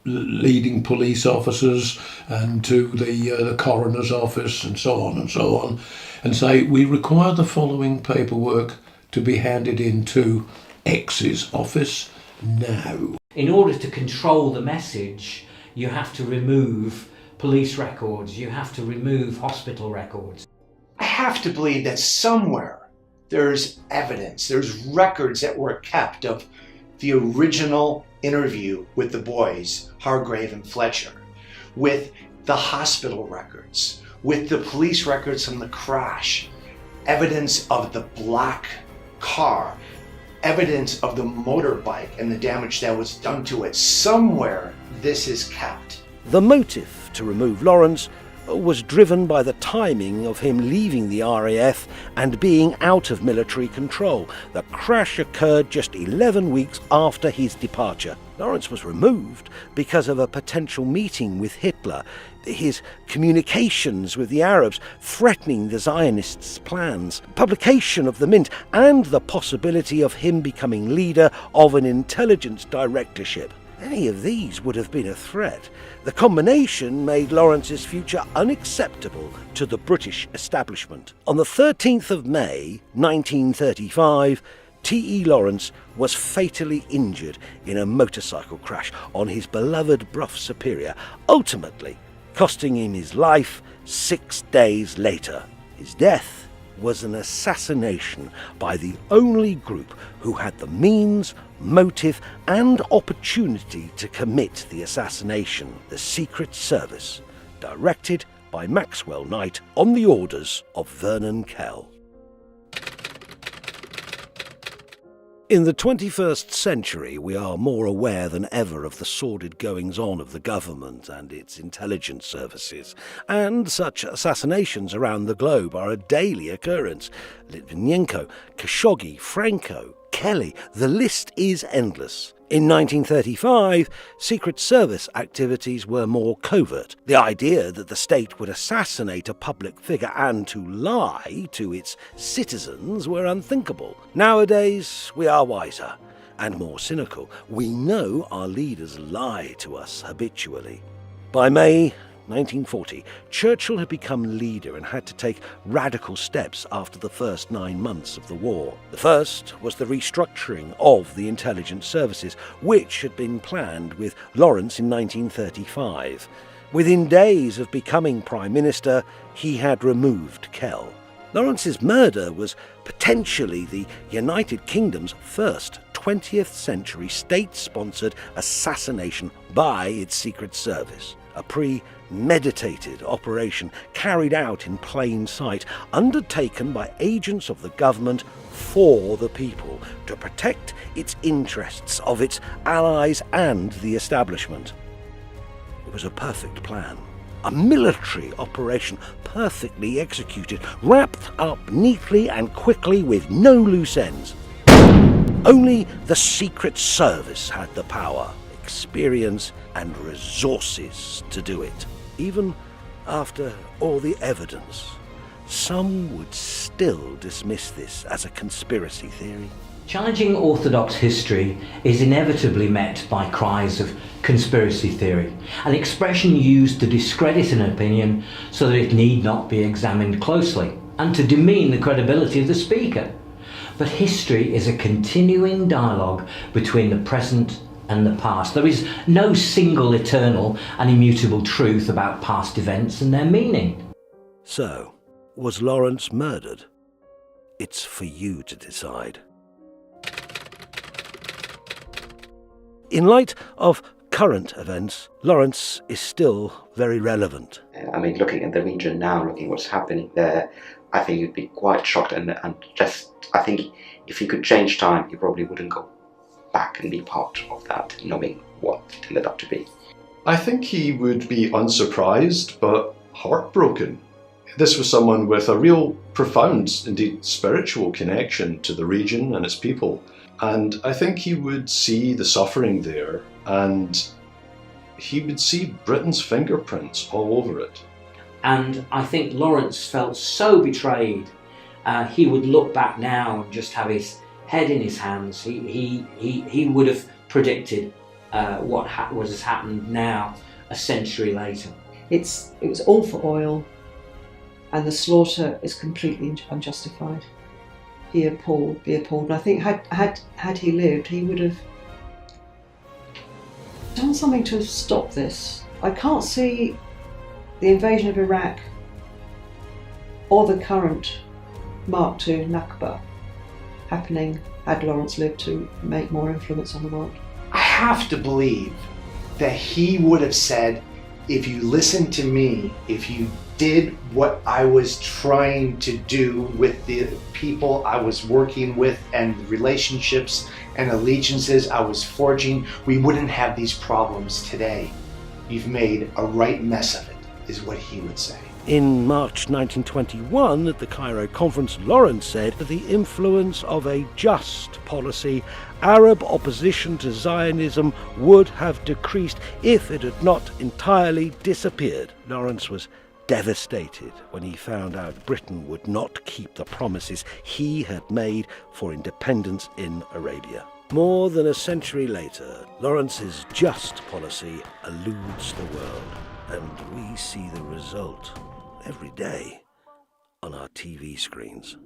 leading police officers and to the coroner's office and so on, and say, we require the following paperwork to be handed into X's office now. In order to control the message, you have to remove police records, you have to remove hospital records. I have to believe that somewhere there's evidence, there's records that were kept of the original interview with the boys, Hargrave and Fletcher, with the hospital records, with the police records from the crash, evidence of the black car, evidence of the motorbike and the damage that was done to it. Somewhere this is kept. The motive to remove Lawrence was driven by the timing of him leaving the RAF and being out of military control. The crash occurred just 11 weeks after his departure. Lawrence was removed because of a potential meeting with Hitler, his communications with the Arabs threatening the Zionists' plans, publication of the Mint, and the possibility of him becoming leader of an intelligence directorship. Any of these would have been a threat. The combination made Lawrence's future unacceptable to the British establishment. On the 13th of May, 1935, T.E. Lawrence was fatally injured in a motorcycle crash on his beloved Brough Superior, ultimately costing him his life 6 days later. His death was an assassination by the only group who had the means, motive and opportunity to commit the assassination, the Secret Service, directed by Maxwell Knight on the orders of Vernon Kell. In the 21st century, we are more aware than ever of the sordid goings-on of the government and its intelligence services, and such assassinations around the globe are a daily occurrence, Litvinenko, Khashoggi, Franco, Kelly, the list is endless. In 1935, Secret Service activities were more covert. The idea that the state would assassinate a public figure and to lie to its citizens were unthinkable. Nowadays, we are wiser and more cynical. We know our leaders lie to us habitually. By May 1940, Churchill had become leader and had to take radical steps after the first 9 months of the war. The first was the restructuring of the intelligence services, which had been planned with Lawrence in 1935. Within days of becoming Prime Minister, he had removed Kell. Lawrence's murder was potentially the United Kingdom's first 20th century state-sponsored assassination by its Secret Service. A premeditated operation carried out in plain sight, undertaken by agents of the government for the people, to protect its interests of its allies and the establishment. It was a perfect plan. A military operation perfectly executed, wrapped up neatly and quickly with no loose ends. Only the Secret Service had the power, experience and resources to do it. Even after all the evidence, some would still dismiss this as a conspiracy theory. Challenging orthodox history is inevitably met by cries of conspiracy theory, an expression used to discredit an opinion so that it need not be examined closely, and to demean the credibility of the speaker. But history is a continuing dialogue between the present and the past. There is no single eternal and immutable truth about past events and their meaning. So, was Lawrence murdered? It's for you to decide. In light of current events, Lawrence is still very relevant. I mean, looking at the region now, looking at what's happening there, I think you'd be quite shocked and I think if you could change time, you probably wouldn't go back and be part of that, knowing what it ended up to be. I think he would be unsurprised, but heartbroken. This was someone with a real profound, indeed spiritual connection to the region and its people. And I think he would see the suffering there, and he would see Britain's fingerprints all over it. And I think Lawrence felt so betrayed, he would look back now and just have his head in his hands. He would have predicted what has happened now a century later. It was all for oil, and the slaughter is completely unjustified. Be appalled. And I think had he lived, he would have done something to stop this. I can't see the invasion of Iraq or the current Mark II Nakba happening had Lawrence lived to make more influence on the world. I have to believe that he would have said, if you listen to me, if you did what I was trying to do with the people I was working with and the relationships and allegiances I was forging, we wouldn't have these problems today. You've made a right mess of it, is what he would say. In March 1921, at the Cairo conference, Lawrence said that the influence of a just policy, Arab opposition to Zionism would have decreased if it had not entirely disappeared. Lawrence was devastated when he found out Britain would not keep the promises he had made for independence in Arabia. More than a century later, Lawrence's just policy eludes the world, and we see the result every day on our TV screens.